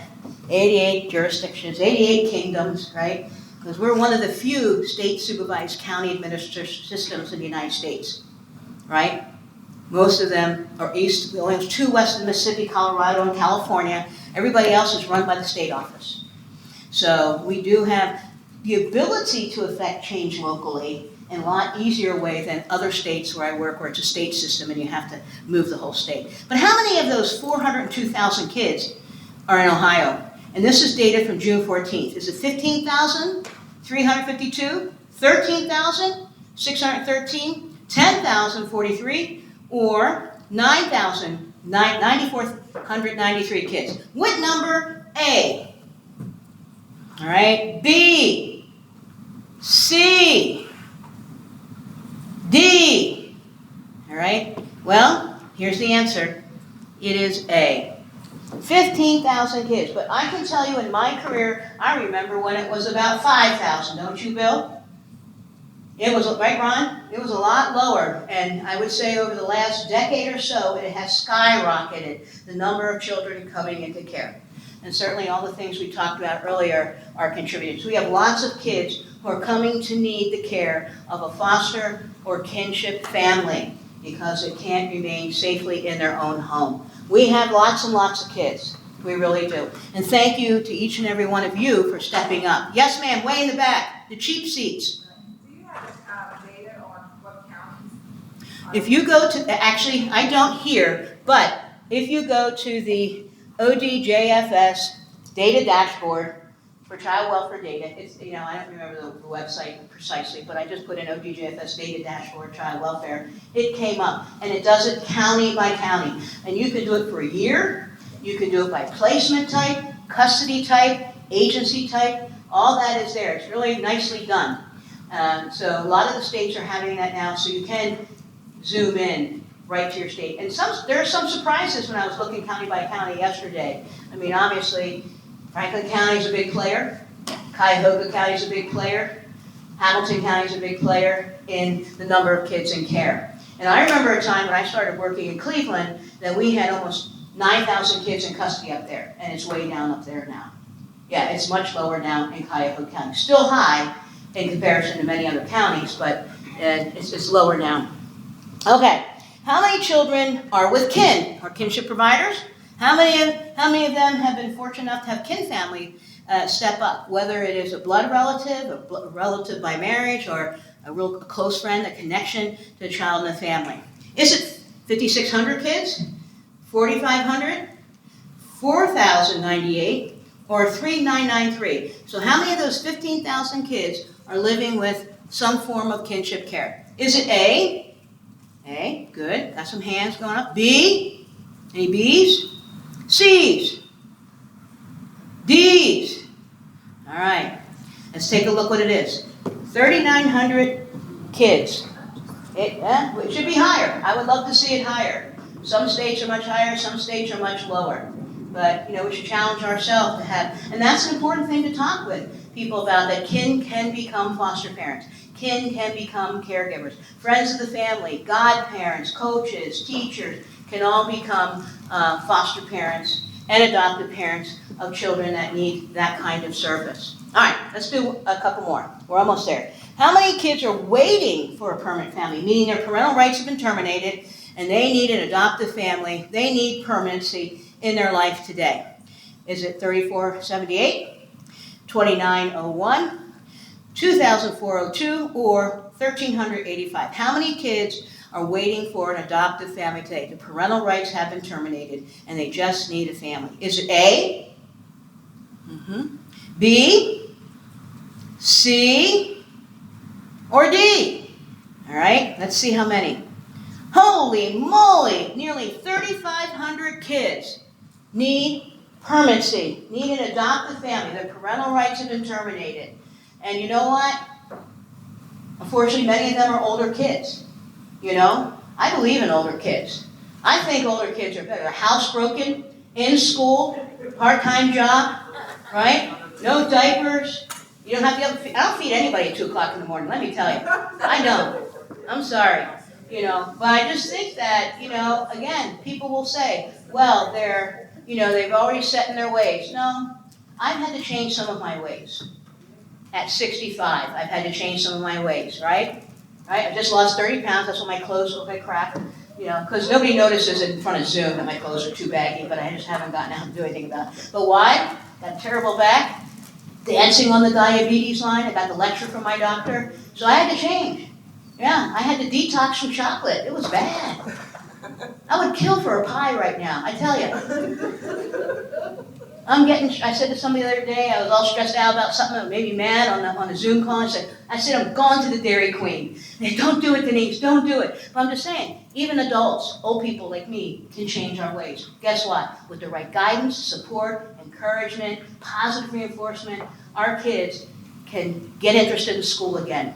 88 jurisdictions, 88 kingdoms, right? Because we're one of the few state-supervised county administrative systems in the United States, right? Most of them are east. We only have 2 west of Mississippi, Colorado, and California. Everybody else is run by the state office. So we do have the ability to affect change locally in a lot easier way than other states where I work, where it's a state system and you have to move the whole state. But how many of those 402,000 kids are in Ohio? And this is data from June 14th. Is it 15,352, 13,613, 10,043, or 9,493 kids? What number? A. All right. B. C. D. All right. Well, here's the answer. It is A. 15,000 kids. But I can tell you in my career, I remember when it was about 5,000. Don't you, Bill? It was, right, Ron? It was a lot lower. And I would say over the last decade or so, it has skyrocketed, the number of children coming into care. And certainly all the things we talked about earlier are contributing. So we have lots of kids who are coming to need the care of a foster or kinship family because they can't remain safely in their own home. We have lots and lots of kids. We really do. And thank you to each and every one of you for stepping up. Yes, ma'am, way in the back, the cheap seats. Do you have data on what counties? If you go to, actually, I don't here, but if you go to the ODJFS data dashboard for child welfare data, it's, I don't remember the website precisely, but I just put in ODJFS data dashboard child welfare. It came up, and it does it county by county. And you can do it for a year, you can do it by placement type, custody type, agency type, all that is there. It's really nicely done. So a lot of the states are having that now, so you can zoom in right to your state. And there are some surprises when I was looking county by county yesterday. I mean, obviously, Franklin County is a big player. Cuyahoga County is a big player. Hamilton County is a big player in the number of kids in care. And I remember a time when I started working in Cleveland that we had almost 9,000 kids in custody up there, and it's way down up there now. Yeah, it's much lower now in Cuyahoga County. Still high in comparison to many other counties, but it's lower now. Okay. How many children are with kin or kinship providers? How many of them have been fortunate enough to have kin family step up, whether it is a blood relative, a relative by marriage, or a real close friend, a connection to a child in the family? Is it 5,600 kids, 4,500, 4,098, or 3,993? So how many of those 15,000 kids are living with some form of kinship care? Is it A? A, good. Got some hands going up. B, any B's? C's. D's. All right. Let's take a look what it is. 3,900 kids. It should be higher. I would love to see it higher. Some states are much higher, some states are much lower. But, we should challenge ourselves to have, and that's an important thing to talk with people about, that kin can become foster parents. Kin can become caregivers. Friends of the family, godparents, coaches, teachers can all become foster parents and adoptive parents of children that need that kind of service. All right, let's do a couple more. We're almost there. How many kids are waiting for a permanent family, meaning their parental rights have been terminated and they need an adoptive family, they need permanency in their life today? Is it 3,478, 2,901, 2,402, or 1,385? How many kids are waiting for an adoptive family today? The parental rights have been terminated and they just need a family. Is it A? B? C? Or D? All right, let's see how many. Holy moly, nearly 3,500 kids need permanency, need an adoptive family. Their parental rights have been terminated. And you know what? Unfortunately, many of them are older kids. I believe in older kids. I think older kids are better. Housebroken, in school, part-time job, right? No diapers. You don't have to I don't feed anybody at 2 o'clock in the morning, let me tell you. I don't. I'm sorry. But I just think that, again, people will say, well, they've already set in their ways. No, I've had to change some of my ways. At 65, I've had to change some of my ways, right? I've just lost 30 pounds. That's why my clothes look like crap. Because nobody notices in front of Zoom that my clothes are too baggy, but I just haven't gotten out and do anything about it. But why? That terrible back? dancing on the diabetes line. I got the lecture from my doctor. So I had to change. Yeah, I had to detox from chocolate. It was bad. I would kill for a pie right now, I tell you. I said to somebody the other day, I was all stressed out about something, made me mad on a Zoom call. I said, I'm going to the Dairy Queen. They, don't do it, Denise, don't do it. But I'm just saying, even adults, old people like me, can change our ways. Guess what? With the right guidance, support, encouragement, positive reinforcement, our kids can get interested in school again.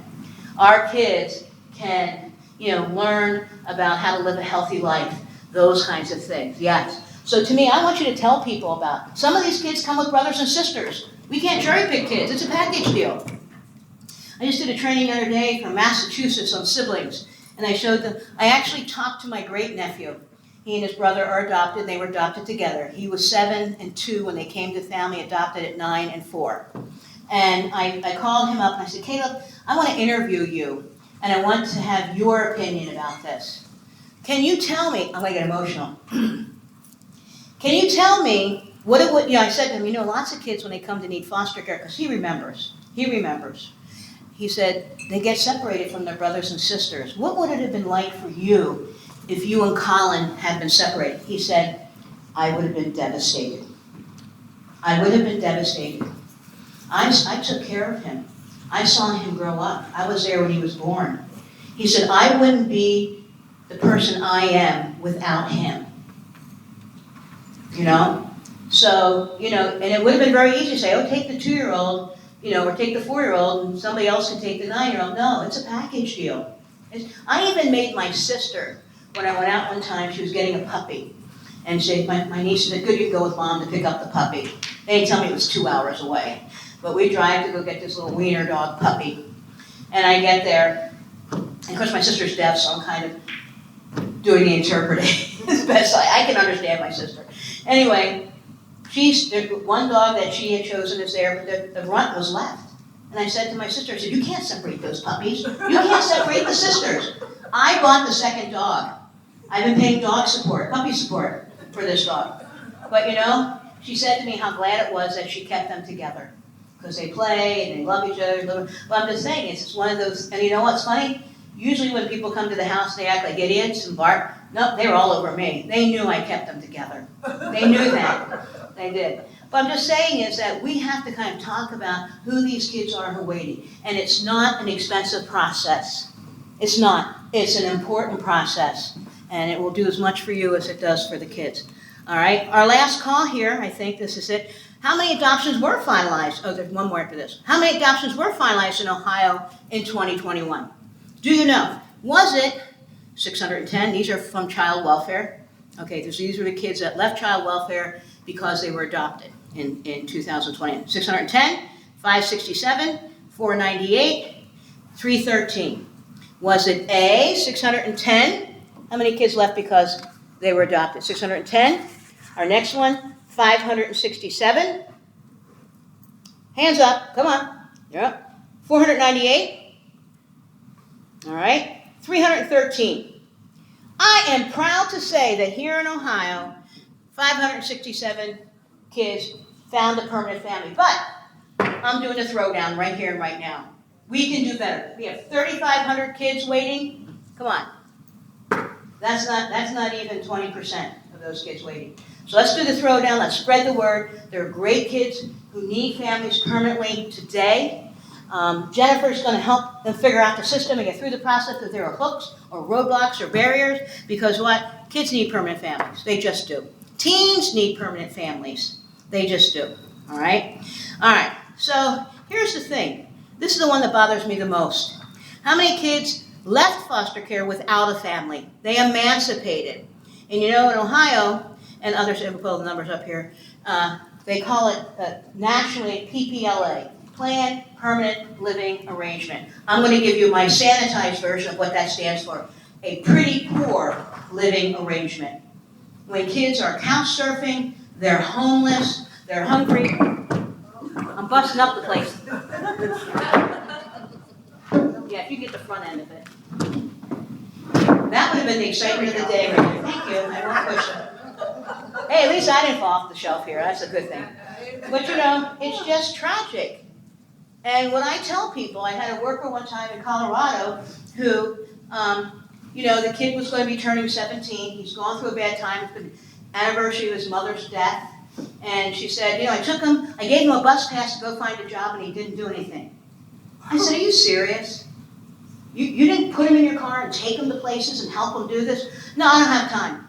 Our kids can, learn about how to live a healthy life, those kinds of things, yes. So to me, I want you to tell people about, some of these kids come with brothers and sisters. We can't cherry pick kids, it's a package deal. I just did a training the other day from Massachusetts on siblings, and I showed them, I actually talked to my great nephew. He and his brother are adopted, they were adopted together. He was 7 and 2 when they came to family, adopted at 9 and 4. And I called him up and I said, Caleb, I want to interview you, and I want to have your opinion about this. Can you tell me, I'm going to get emotional. Can you tell me what it would, I said to him, lots of kids when they come to need foster care, because he remembers. He said, they get separated from their brothers and sisters. What would it have been like for you if you and Colin had been separated? He said, I would have been devastated. I took care of him. I saw him grow up. I was there when he was born. He said, I wouldn't be the person I am without him. So, and it would have been very easy to say, take the 2-year-old, or take the 4-year-old, and somebody else can take the 9-year-old. No, it's a package deal. I even made my sister, when I went out one time, she was getting a puppy. And my niece said, good, you can go with Mom to pick up the puppy. They didn't tell me it was 2 hours away. But we drive to go get this little wiener dog puppy. And I get there, and of course my sister's deaf, so I'm kind of doing the interpreting as best I can understand my sister. Anyway, one dog that she had chosen is there, but the runt was left. And I said to my sister, I said, you can't separate those puppies. You can't separate the sisters. I bought the second dog. I've been paying puppy support for this dog. But she said to me how glad it was that she kept them together. Because they play and they love each other. But I'm just saying, it's just one of those, and you know what's funny? Usually when people come to the house, they act like idiots and bark. No, they were all over me. They knew I kept them together. They knew that. They did. But I'm just saying is that we have to kind of talk about who these kids are who are waiting. And it's not an expensive process. It's not. It's an important process. And it will do as much for you as it does for the kids. All right? Our last call here, I think this is it. How many adoptions were finalized? Oh, there's one more after this. How many adoptions were finalized in Ohio in 2021? Do you know? Was it 610? These are from child welfare. Okay, these are the kids that left child welfare because they were adopted in 2020. 610, 567, 498, 313. Was it A, 610? How many kids left because they were adopted? 610. Our next one, 567. Hands up, come on. You're up. 498. All right, 313. I am proud to say that here in Ohio, 567 kids found a permanent family. But I'm doing a throwdown right here and right now. We can do better. We have 3,500 kids waiting. Come on. That's not even 20% of those kids waiting. So let's do the throwdown. Let's spread the word. There are great kids who need families permanently today. Jennifer's going to help them figure out the system and get through the process if there are hooks or roadblocks or barriers. Because what? Kids need permanent families. They just do. Teens need permanent families. They just do. All right? All right. So here's the thing. This is the one that bothers me the most. How many kids left foster care without a family? They emancipated. And in Ohio, and others, we'll pull the numbers up here, they call it nationally PPLA. Planned Permanent Living Arrangement. I'm going to give you my sanitized version of what that stands for. A pretty poor living arrangement. When kids are couch surfing, they're homeless, they're hungry. I'm busting up the place. Yeah, if you get the front end of it. That would have been the excitement of the day. Thank you. I won't push it. Hey, at least I didn't fall off the shelf here. That's a good thing. But you know, it's just tragic. And when I tell people, I had a worker one time in Colorado who, you know, the kid was going to be turning 17. He's gone through a bad time. It's been anniversary of his mother's death. And she said, you know, I gave him a bus pass to go find a job and he didn't do anything. I said, are you serious? You didn't put him in your car and take him to places and help him do this? No, I don't have time.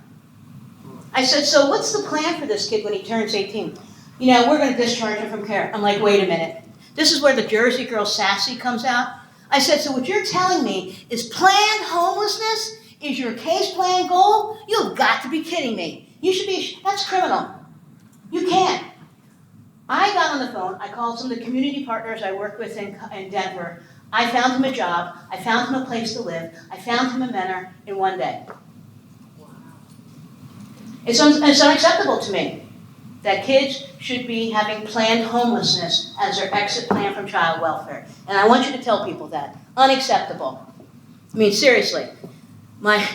I said, so what's the plan for this kid when he turns 18? You know, we're going to discharge him from care. I'm like, wait a minute. This is where the Jersey girl sassy comes out. I said, so what you're telling me is planned homelessness is your case plan goal? You've got to be kidding me. That's criminal. You can't. I got on the phone. I called some of the community partners I worked with in Denver. I found him a job. I found him a place to live. I found him a mentor in one day. It's unacceptable to me that kids should be having planned homelessness as their exit plan from child welfare. And I want you to tell people that. Unacceptable. I mean, seriously. My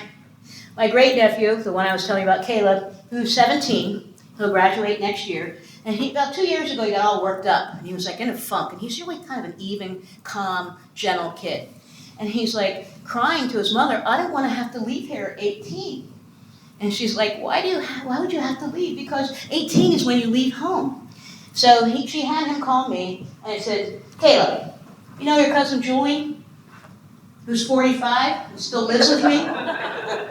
great-nephew, the one I was telling you about, Caleb, who's 17, he'll graduate next year, and about 2 years ago, he got all worked up, and he was like in a funk, and he's really kind of an even, calm, gentle kid. And he's like crying to his mother, I don't want to have to leave here at 18. And she's like, why would you have to leave? Because 18 is when you leave home. So she had him call me, and I said, Caleb, you know your cousin Julie, who's 45 and still lives with me?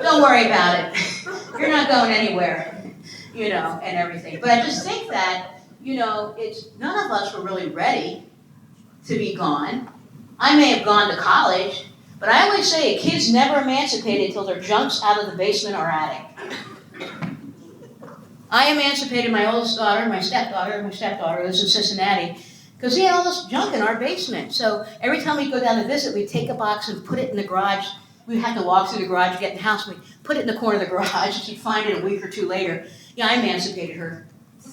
Don't worry about it. You're not going anywhere, you know, and everything. But I just think that, you know, none of us were really ready to be gone. I may have gone to college, but I always say a kid's never emancipated until their junk's out of the basement or attic. I emancipated my oldest daughter, my stepdaughter lives in Cincinnati, because he had all this junk in our basement. So every time we'd go down to visit, we'd take a box and put it in the garage. We'd have to walk through the garage to get in the house. We'd put it in the corner of the garage, and she'd find it a week or two later. Yeah, I emancipated her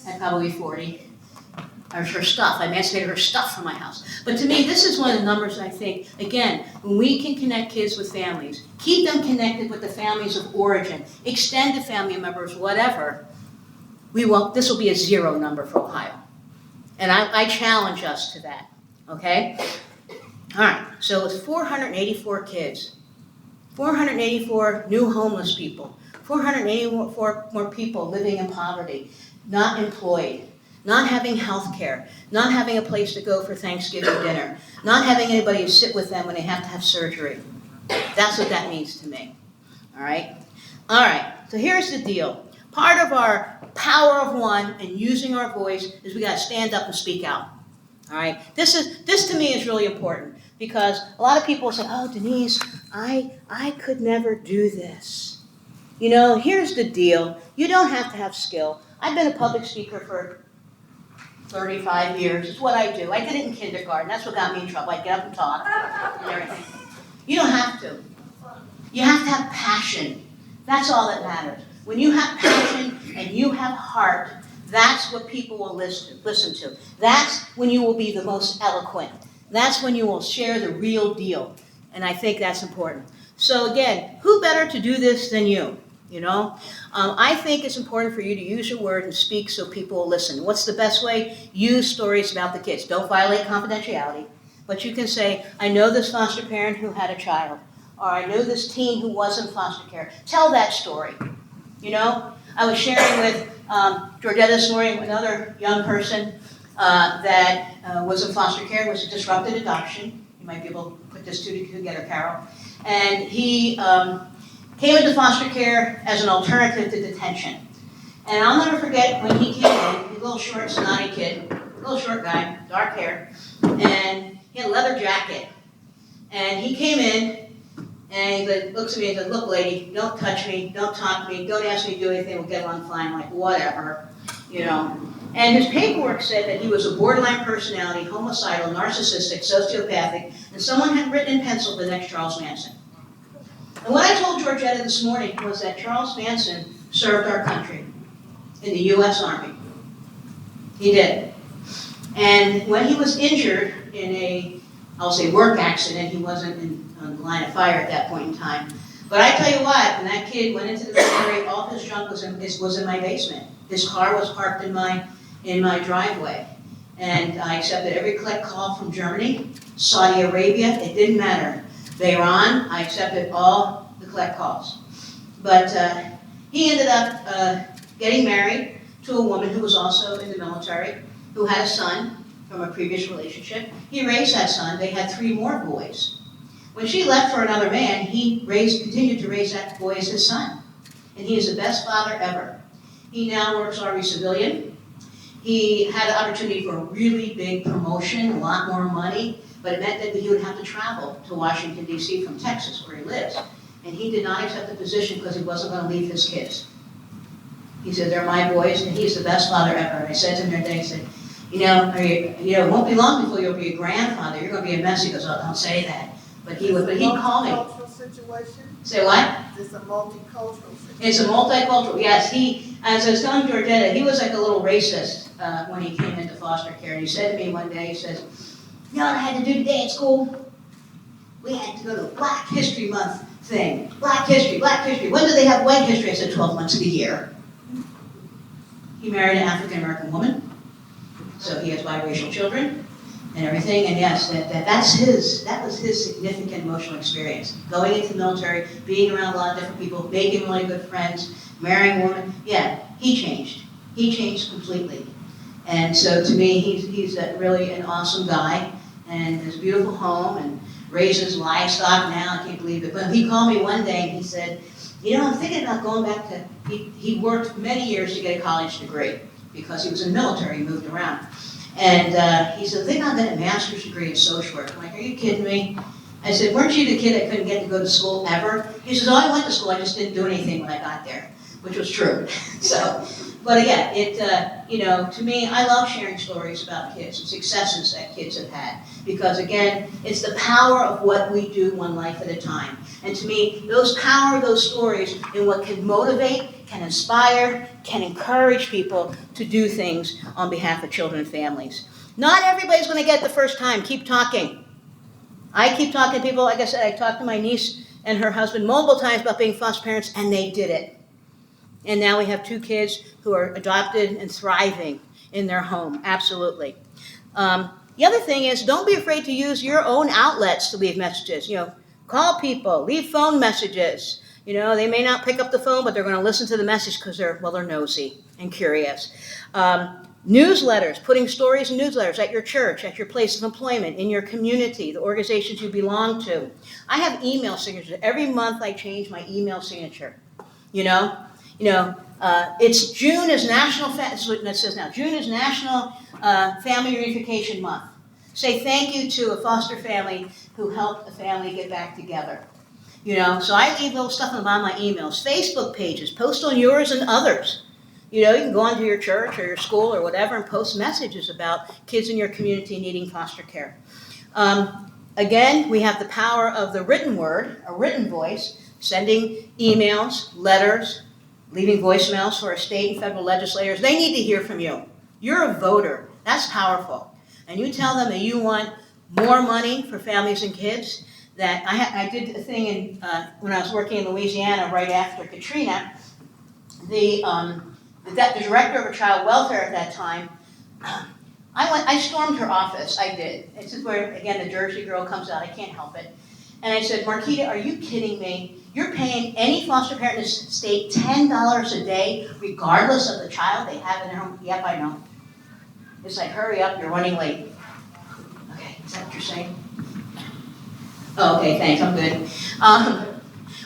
at probably 40. Or her stuff. I emancipated her stuff from my house. But to me, this is one of the numbers I think, again, when we can connect kids with families, keep them connected with the families of origin, extend to family members, whatever, this will be a zero number for Ohio. And I challenge us to that, okay? All right, so it's 484 kids, 484 new homeless people, 484 more people living in poverty, not employed, not having health care, not having a place to go for Thanksgiving dinner, not having anybody to sit with them when they have to have surgery. That's what that means to me. All right? All right, so here's the deal. Part of our power of one and using our voice is we got to stand up and speak out. All right? This to me is really important because a lot of people say, oh, Denise, I could never do this. You know, here's the deal. You don't have to have skill. I've been a public speaker for 35 years. It's what I do. I did it in kindergarten. That's what got me in trouble. I'd get up and talk and everything. You don't have to. You have to have passion. That's all that matters. When you have passion and you have heart, that's what people will listen to. That's when you will be the most eloquent. That's when you will share the real deal. And I think that's important. So again, who better to do this than you? You know, I think it's important for you to use your word and speak so people will listen. What's the best way? Use stories about the kids. Don't violate confidentiality. But you can say, I know this foster parent who had a child. Or I know this teen who was in foster care. Tell that story. You know, I was sharing with Georgetta this morning, another young person that was in foster care, was a disrupted adoption. You might be able to put this two together, Carol. And he came into foster care as an alternative to detention. And I'll never forget when he came in, he's a little short, snotty kid, little short guy, dark hair, and he had a leather jacket. And he came in, and he looks at me and said, look, lady, don't touch me, don't talk to me, don't ask me to do anything, we'll get along fine, like, whatever, you know. And his paperwork said that he was a borderline personality, homicidal, narcissistic, sociopathic, and someone had written in pencil the next Charles Manson. And what I told Georgetta this morning was that Charles Manson served our country in the U.S. Army. He did. And when he was injured in a, I'll say, work accident, he wasn't on the line of fire at that point in time. But I tell you what, when that kid went into the military, all his junk was in my basement. His car was parked in my in my driveway. And I accepted every collect call from Germany, Saudi Arabia, it didn't matter. Iran, I accepted all the collect calls. But he ended up getting married to a woman who was also in the military, who had a son from a previous relationship. He raised that son. They had 3 more boys. When she left for another man, he continued to raise that boy as his son. And he is the best father ever. He now works Army civilian. He had an opportunity for a really big promotion, a lot more money, but it meant that he would have to travel to Washington, D.C. from Texas, where he lives. And he did not accept the position because he wasn't going to leave his kids. He said, they're my boys, and he's the best father ever. And I said to him the other day, I said, it won't be long before you'll be a grandfather. You're going to be a mess. He goes, oh, don't say that. But he'd call me. Multicultural situation? Say what? It's a multicultural situation. It's a multicultural, yes. As I was telling Georgetta, he was like a little racist when he came into foster care. And he said to me one day, he says, you know what I had to do today at school? We had to go to a Black History Month thing. Black history. When do they have white history? I said 12 months of the year. He married an African American woman. So he has biracial children and everything. And yes, that was his significant emotional experience. Going into the military, being around a lot of different people, making really good friends, marrying a woman. Yeah, he changed. He changed completely. And so to me, he's really an awesome guy, and has a beautiful home and raises livestock now. I can't believe it. But he called me one day and he said, I'm thinking about going back to, he worked many years to get a college degree because he was in the military, he moved around. And he said, I think I'll get a master's degree in social work. I'm like, are you kidding me? I said, weren't you the kid that couldn't get to go to school ever? He says, I went to school, I just didn't do anything when I got there, which was true. But again, to me, I love sharing stories about kids and successes that kids have had. Because again, it's the power of what we do one life at a time. And to me, those power of those stories and what can motivate, can inspire, can encourage people to do things on behalf of children and families. Not everybody's going to get it the first time. Keep talking. I keep talking to people. Like I said, I talked to my niece and her husband multiple times about being foster parents, and they did it. And now we have 2 kids who are adopted and thriving in their home. Absolutely. The other thing is, don't be afraid to use your own outlets to leave messages. Call people, leave phone messages. They may not pick up the phone, but they're going to listen to the message because they're nosy and curious. Newsletters, putting stories in newsletters at your church, at your place of employment, in your community, the organizations you belong to. I have email signatures. Every month I change my email signature. It's June is National June is National Family Reunification Month. Say thank you to a foster family who helped a family get back together. So I leave little stuff on my emails. Facebook pages, post on yours and others. You can go onto your church or your school or whatever and post messages about kids in your community needing foster care. Again, we have the power of the written word, a written voice, sending emails, letters, leaving voicemails for our state and federal legislators. They need to hear from you. You're a voter. That's powerful. And you tell them that you want more money for families and kids. That I did a thing when I was working in Louisiana right after Katrina. The director of child welfare at that time, I stormed her office. I did. This is where, again, the Jersey girl comes out. I can't help it. And I said, Marquita, are you kidding me? You're paying any foster parent in the state $10 a day, regardless of the child they have in their home? Yep, I know. It's like, hurry up, you're running late. Okay, is that what you're saying? Oh, okay, thanks, I'm good.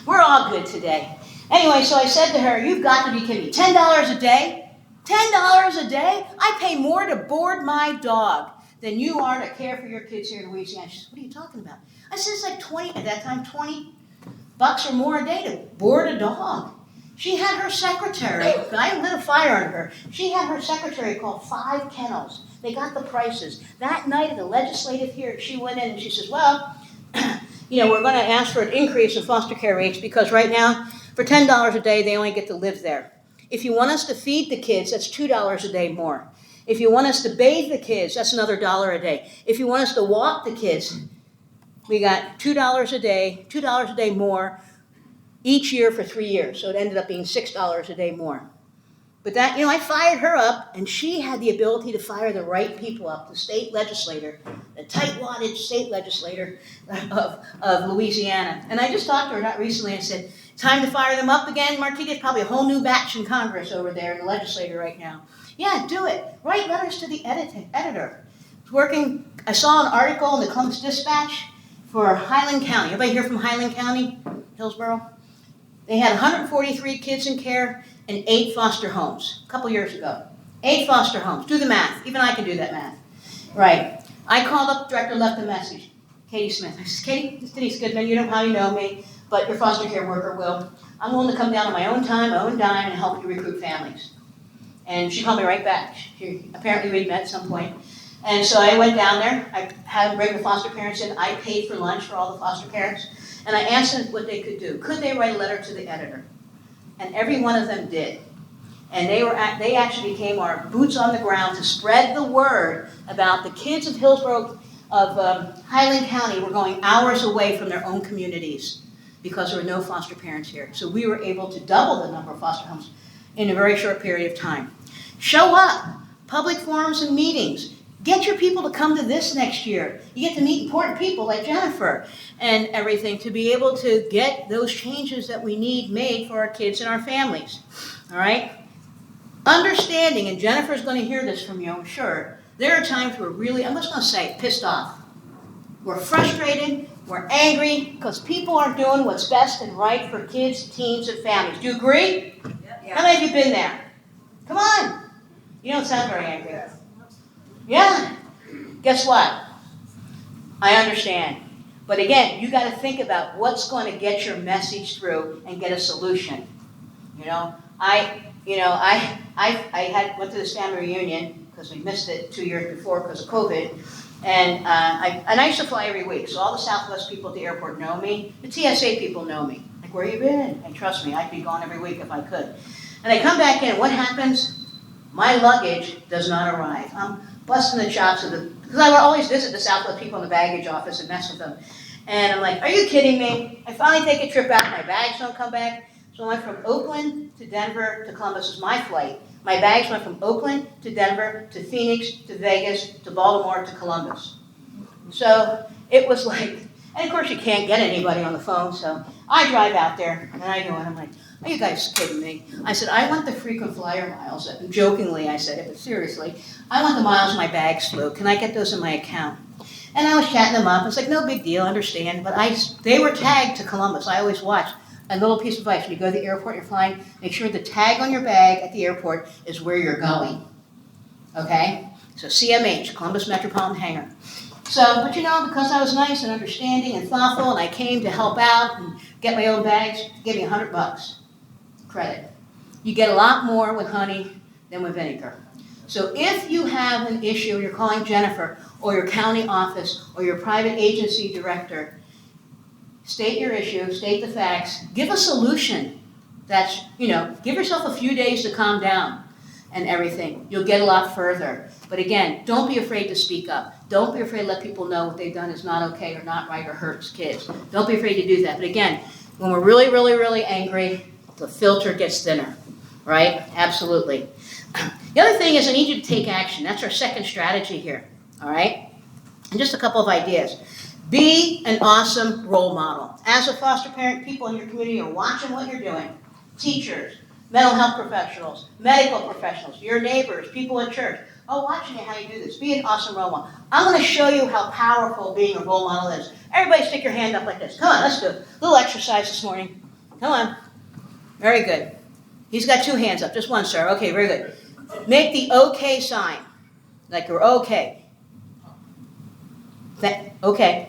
We're all good today. Anyway, so I said to her, you've got to be kidding me. $10 a day? $10 a day? I pay more to board my dog than you are to care for your kids here in Louisiana. She said, what are you talking about? I said, it's like $20 or more a day to board a dog. She had her secretary, I lit a fire on her. She had her secretary call 5 kennels. They got the prices. That night at the legislative hearing, she went in and she says, well, we're going to ask for an increase in foster care rates because right now, for $10 a day, they only get to live there. If you want us to feed the kids, that's $2 a day more. If you want us to bathe the kids, that's another $1 a day. If you want us to walk the kids, we got $2 a day more each year for 3 years. So it ended up being $6 a day more. But that, I fired her up, and she had the ability to fire the right people up, the state legislator, the tight-wadded state legislator of Louisiana. And I just talked to her not recently and said, time to fire them up again, Marquita? There's probably a whole new batch in Congress over there in the legislature right now. Yeah, do it. Write letters to the editor. I saw an article in the Columbus Dispatch for Highland County. Everybody hear from Highland County, Hillsborough? They had 143 kids in care and 8 foster homes a couple years ago. 8 foster homes. Do the math. Even I can do that math. Right. I called up the director, left a message. Katie Smith. I said, Katie, this is Denise Goodman. You don't probably know me, but your foster care worker will. I'm willing to come down on my own time, my own dime, and help you recruit families. And she called me right back. Apparently we'd met at some point. And so I went down there. I had bring the foster parents in. I paid for lunch for all the foster parents. And I asked them what they could do. Could they write a letter to the editor? And every one of them did. And they actually became our boots on the ground to spread the word about the kids of Hillsborough, of Highland County were going hours away from their own communities because there were no foster parents here. So we were able to double the number of foster homes in a very short period of time. Show up. Public forums and meetings. Get your people to come to this next year. You get to meet important people like Jennifer and everything to be able to get those changes that we need made for our kids and our families. All right? Understanding, and Jennifer's going to hear this from you, I'm sure, there are times we're really, I'm just going to say, pissed off. We're frustrated, we're angry, because people aren't doing what's best and right for kids, teens, and families. Do you agree? Yeah. How many of you been there? Come on. You don't sound very angry. Yeah. Guess what? I understand. But again, you got to think about what's going to get your message through and get a solution. I went to this family reunion because we missed it 2 years before because of COVID. And I used to fly every week. So all the Southwest people at the airport know me. The TSA people know me. Like, where you been? And trust me, I'd be gone every week if I could. And I come back in. What happens? My luggage does not arrive. I'm busting the chops because I would always visit the Southwest people in the baggage office and mess with them. And I'm like, are you kidding me? I finally take a trip out, my bags don't come back. So I went from Oakland to Denver to Columbus. This is my flight. My bags went from Oakland to Denver to Phoenix to Vegas to Baltimore to Columbus. So it was like, and of course you can't get anybody on the phone, so I drive out there and I go and I'm like, are you guys kidding me? I said, I want the frequent flyer miles. And jokingly, I said it, but seriously, I want the miles my bags flew. Can I get those in my account? And I was chatting them up. It's like, no big deal, understand. But they were tagged to Columbus. I always watch. A little piece of advice, when you go to the airport, you're flying, make sure the tag on your bag at the airport is where you're going. Okay? So CMH, Columbus Metropolitan Hangar. So, but because I was nice and understanding and thoughtful, and I came to help out and get my own bags, give me $100 credit. You get a lot more with honey than with vinegar. So if you have an issue, you're calling Jennifer or your county office or your private agency director, state your issue, state the facts, give a solution. That's, give yourself a few days to calm down and everything. You'll get a lot further. But again, don't be afraid to speak up. Don't be afraid to let people know what they've done is not okay or not right or hurts kids. Don't be afraid to do that. But again, when we're really, really, really angry, the filter gets thinner, right? Absolutely. The other thing is I need you to take action. That's our second strategy here, all right? And just a couple of ideas. Be an awesome role model. As a foster parent, people in your community are watching what you're doing. Teachers, mental health professionals, medical professionals, your neighbors, people at church, watching you how you do this. Be an awesome role model. I'm going to show you how powerful being a role model is. Everybody stick your hand up like this. Come on, let's do a little exercise this morning. Come on. Very good. He's got 2 hands up. Just one, sir. Okay, very good. Make the okay sign. Like you're okay. Okay.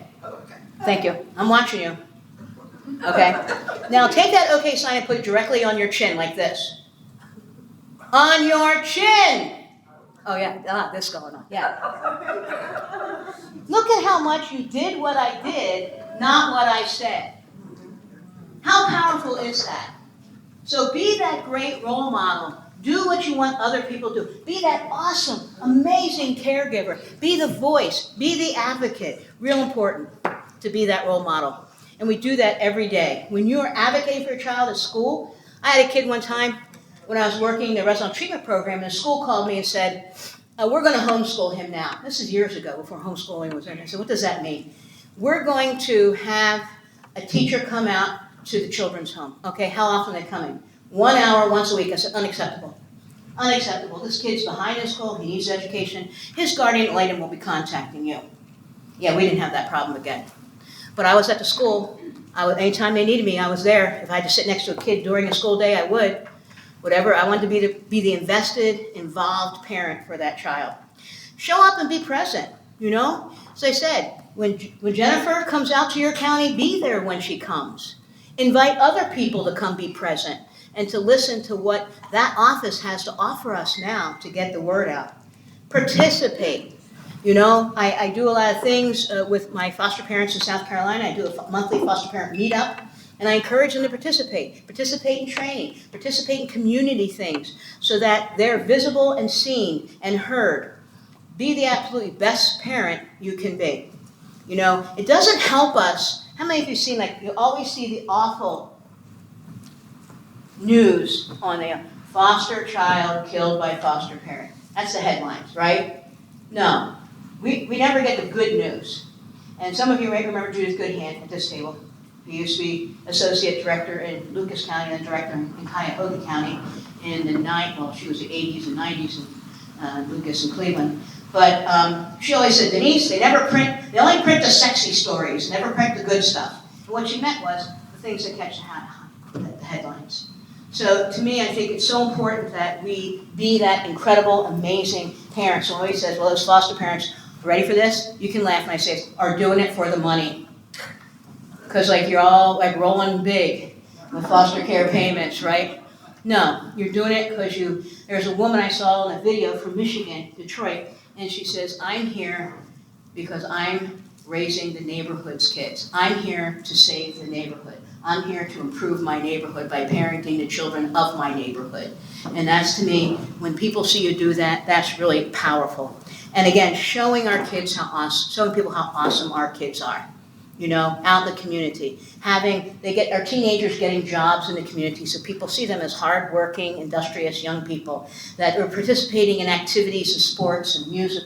Thank you. I'm watching you. Okay. Now take that okay sign and put it directly on your chin like this. On your chin. Oh yeah, this going on. Yeah. Look at how much you did what I did, not what I said. How powerful is that? So be that great role model. Do what you want other people to do. Be that awesome, amazing caregiver. Be the voice. Be the advocate. Real important to be that role model. And we do that every day. When you are advocating for your child at school, I had a kid one time, when I was working the residential treatment program, and the school called me and said, we're going to homeschool him now. This is years ago, before homeschooling was in. I said, what does that mean? We're going to have a teacher come out to the children's home. Okay, how often are they coming? 1 hour, once a week. I said, unacceptable. Unacceptable. This kid's behind in school. He needs education. His guardian ad litem will be contacting you. Yeah, we didn't have that problem again. But I was at the school. Anytime they needed me, I was there. If I had to sit next to a kid during a school day, I would. Whatever. I wanted to be the invested, involved parent for that child. Show up and be present, you know? As I said, when Jennifer comes out to your county, be there when she comes. Invite other people to come be present and to listen to what that office has to offer us now to get the word out. Participate. You know, I do a lot of things with my foster parents in South Carolina. I do a monthly foster parent meetup, and I encourage them to participate. Participate in training, participate in community things so that they're visible and seen and heard. Be the absolutely best parent you can be. You know, it doesn't help us. How many of you seen, like, you always see the awful news on the foster child killed by foster parent. That's the headlines, right? No. We never get the good news. And some of you may remember Judith Goodhand at this table. He used to be associate director in Lucas County and director in Cuyahoga County in the she was the 80s and 90s in Lucas and Cleveland. But she always said, Denise, they only print the sexy stories, never print the good stuff. And what she meant was the things that catch the headlines. So to me, I think it's so important that we be that incredible, amazing parent. So always says, well, those foster parents, ready for this? You can laugh when I say, are doing it for the money. Because like you're all like rolling big with foster care payments, right? No, you're doing it because there's a woman I saw in a video from Michigan, Detroit, and she says, I'm here because I'm raising the neighborhood's kids. I'm here to save the neighborhood. I'm here to improve my neighborhood by parenting the children of my neighborhood. And that's, to me, when people see you do that, that's really powerful. And again, showing our kids showing people how awesome our kids are. You know, out in the community. Our teenagers getting jobs in the community, so people see them as hardworking, industrious young people that are participating in activities and sports and music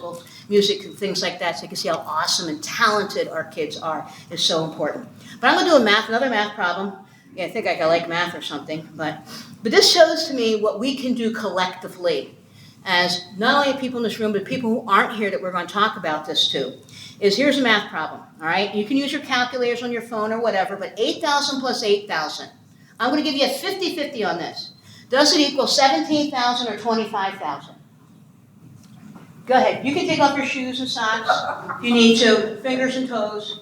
and things like that, so you can see how awesome and talented our kids are is so important. But I'm going to do another math problem. Yeah, I think I like math or something, but this shows to me what we can do collectively as not only people in this room, but people who aren't here that we're going to talk about this to. Here's a math problem, all right? You can use your calculators on your phone or whatever, but 8,000 plus 8,000. I'm going to give you a 50-50 on this. Does it equal 17,000 or 25,000? Go ahead. You can take off your shoes and socks if you need to, fingers and toes.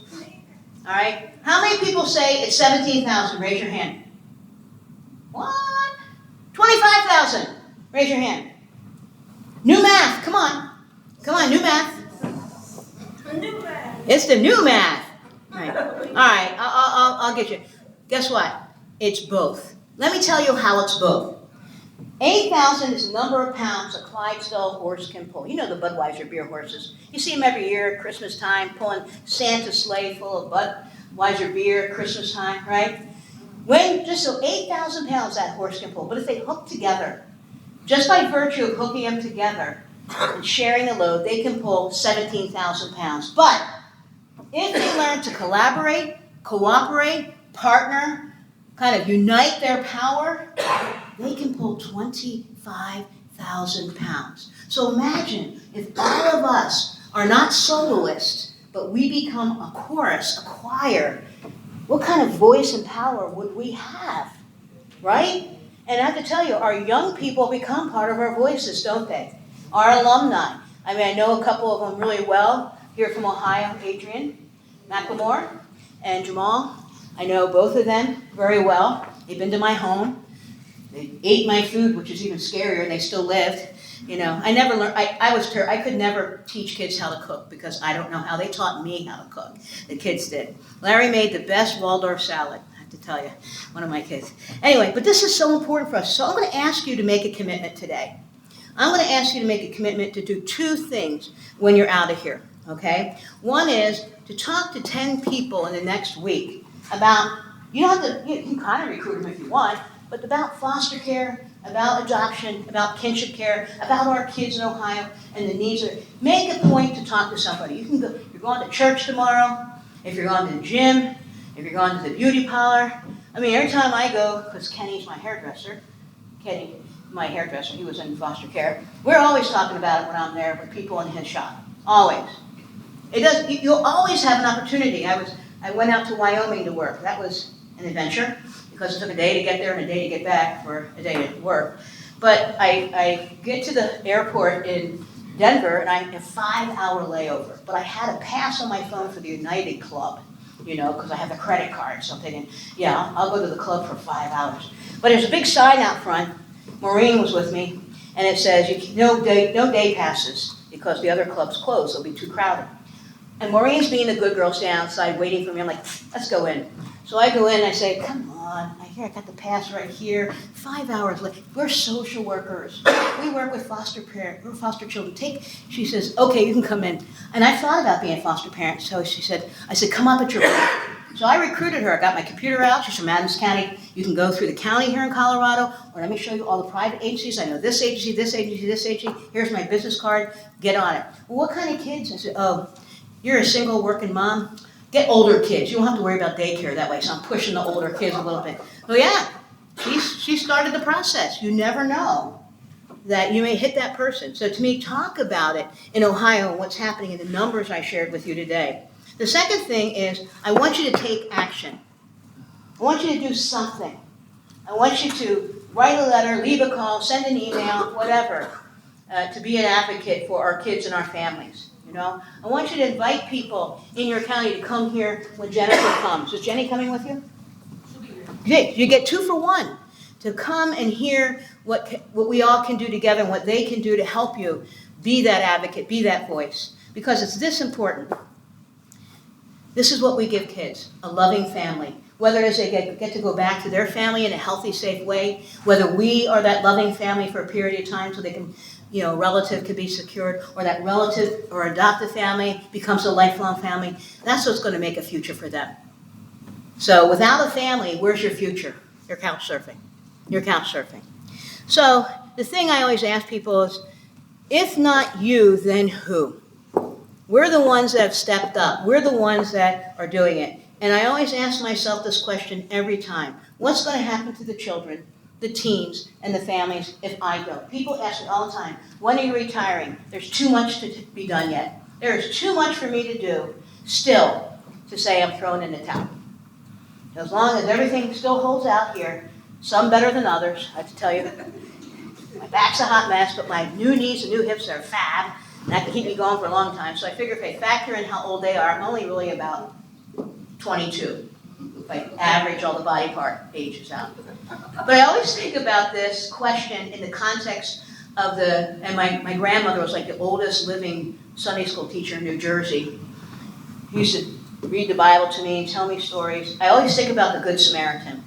All right? How many people say it's 17,000? Raise your hand. What? 25,000. Raise your hand. New math. Come on. Come on, new math. It's the new math. Right. All right, I'll get you. Guess what? It's both. Let me tell you how it's both. 8,000 is the number of pounds a Clydesdale horse can pull. You know the Budweiser beer horses. You see them every year at Christmas time pulling Santa's sleigh full of Budweiser beer at Christmas time, right? So 8,000 pounds that horse can pull. But if they hook together, just by virtue of hooking them together and sharing the load, they can pull 17,000 pounds. But if they learn to collaborate, cooperate, partner, kind of unite their power, they can pull 25,000 pounds. So imagine if all of us are not soloists, but we become a chorus, a choir, what kind of voice and power would we have, right? And I have to tell you, our young people become part of our voices, don't they? Our alumni. I mean, I know a couple of them really well here from Ohio, Adrian McLemore and Jamal. I know both of them very well. They've been to my home. They ate my food, which is even scarier, and they still lived. You know, I never learned, I could never teach kids how to cook because I don't know how. They taught me how to cook. The kids did. Larry made the best Waldorf salad, I have to tell you, one of my kids. Anyway, but this is so important for us. So I'm going to ask you to make a commitment today. I'm going to ask you to make a commitment to do two things when you're out of here, okay? One is to talk to 10 people in the next week about, you can kind of recruit them if you want, but about foster care, about adoption, about kinship care, about our kids in Ohio and the needs of it. Make a point to talk to somebody. You can go, if you're going to church tomorrow, if you're going to the gym, if you're going to the beauty parlor. I mean, every time I go, because Kenny's my hairdresser, he was in foster care, we're always talking about it when I'm there with people in his shop. Always. You'll always have an opportunity. I went out to Wyoming to work. That was an adventure because it took a day to get there and a day to get back for a day to work. But I get to the airport in Denver and I have a 5-hour layover. But I had a pass on my phone for the United Club, because I have the credit card. So I'm thinking, yeah, I'll go to the club for 5 hours. But there's a big sign out front. Maureen was with me, and it says, no day passes because the other club's closed. It'll be too crowded. And Maureen's being the good girl standing outside waiting for me. I'm like, let's go in. So I go in and I say, come on, I got the pass right here. 5 hours late. We're social workers. We work with foster children. She says, okay, you can come in. And I thought about being a foster parent, so I said, come up at your break. So I recruited her. I got my computer out. She's from Adams County. You can go through the county here in Colorado, or let me show you all the private agencies. I know this agency, this agency, this agency. Here's my business card. Get on it. Well, what kind of kids? I said, oh, you're a single working mom. Get older kids. You don't have to worry about daycare that way. So I'm pushing the older kids a little bit. Well, yeah, she started the process. You never know that you may hit that person. So to me, talk about it in Ohio and what's happening in the numbers I shared with you today. The second thing is I want you to take action. I want you to do something. I want you to write a letter, leave a call, send an email, whatever, to be an advocate for our kids and our families. I want you to invite people in your county to come here when Jennifer comes. Is Jenny coming with you? She'll be here. Yeah, you get 2 for 1 to come and hear what we all can do together and what they can do to help you be that advocate, be that voice. Because it's this important. This is what we give kids, a loving family. Whether it is they get to go back to their family in a healthy, safe way, whether we are that loving family for a period of time so they can, relative could be secured, or that relative or adopted family becomes a lifelong family, that's what's going to make a future for them. So without a family, where's your future? You're couch surfing. So the thing I always ask people is, if not you, then who? We're the ones that have stepped up. We're the ones that are doing it. And I always ask myself this question every time. What's going to happen to the children, the teens, and the families if I don't? People ask me all the time, when are you retiring? There's too much to be done yet. There is too much for me to do still to say I'm throwing in the towel. As long as everything still holds out here, some better than others, I have to tell you. My back's a hot mess, but my new knees and new hips are fab. And that can keep me going for a long time. So I figure if I factor in how old they are, I'm only really about 22. If I average all the body part ages out. But I always think about this question in the context of and my grandmother was like the oldest living Sunday school teacher in New Jersey. She used to read the Bible to me and tell me stories. I always think about the Good Samaritan.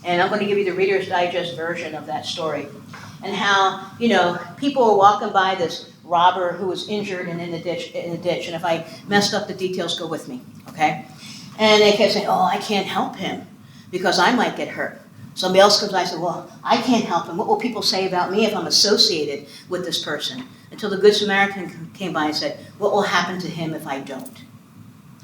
And I'm going to give you the Reader's Digest version of that story. And how, people were walking by this robber who was injured and in a ditch. And if I messed up the details, go with me, okay? And they kept saying, oh, I can't help him because I might get hurt. Somebody else comes by and says, well, I can't help him. What will people say about me if I'm associated with this person? Until the Good Samaritan came by and said, what will happen to him if I don't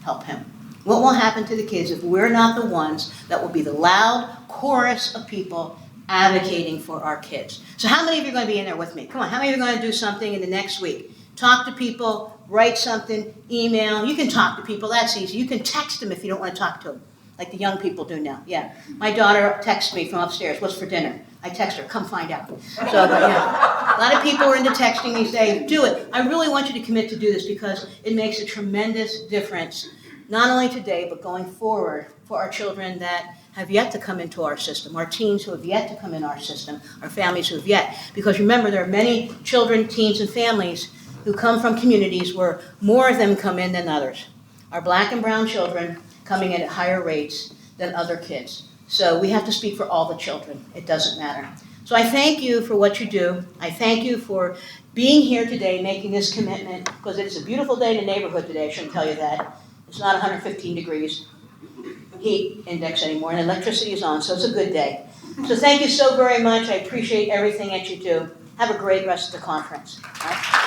help him? What will happen to the kids if we're not the ones that will be the loud chorus of people advocating for our kids? So how many of you are going to be in there with me? Come on, how many of you are going to do something in the next week? Talk to people, write something, email. You can talk to people, that's easy. You can text them if you don't want to talk to them, like the young people do now. Yeah, my daughter texts me from upstairs, what's for dinner? I text her, come find out. So, a lot of people are into texting these days. Do it. I really want you to commit to do this because it makes a tremendous difference, not only today, but going forward for our children that have yet to come into our system, our teens who have yet to come in our system, our families who have yet. Because remember, there are many children, teens, and families who come from communities where more of them come in than others. Our black and brown children coming in at higher rates than other kids. So we have to speak for all the children. It doesn't matter. So I thank you for what you do. I thank you for being here today, making this commitment, because it is a beautiful day in the neighborhood today. I shouldn't tell you that. It's not 115 degrees heat index anymore, and electricity is on, so it's a good day. So thank you so very much. I appreciate everything that you do. Have a great rest of the conference. All right?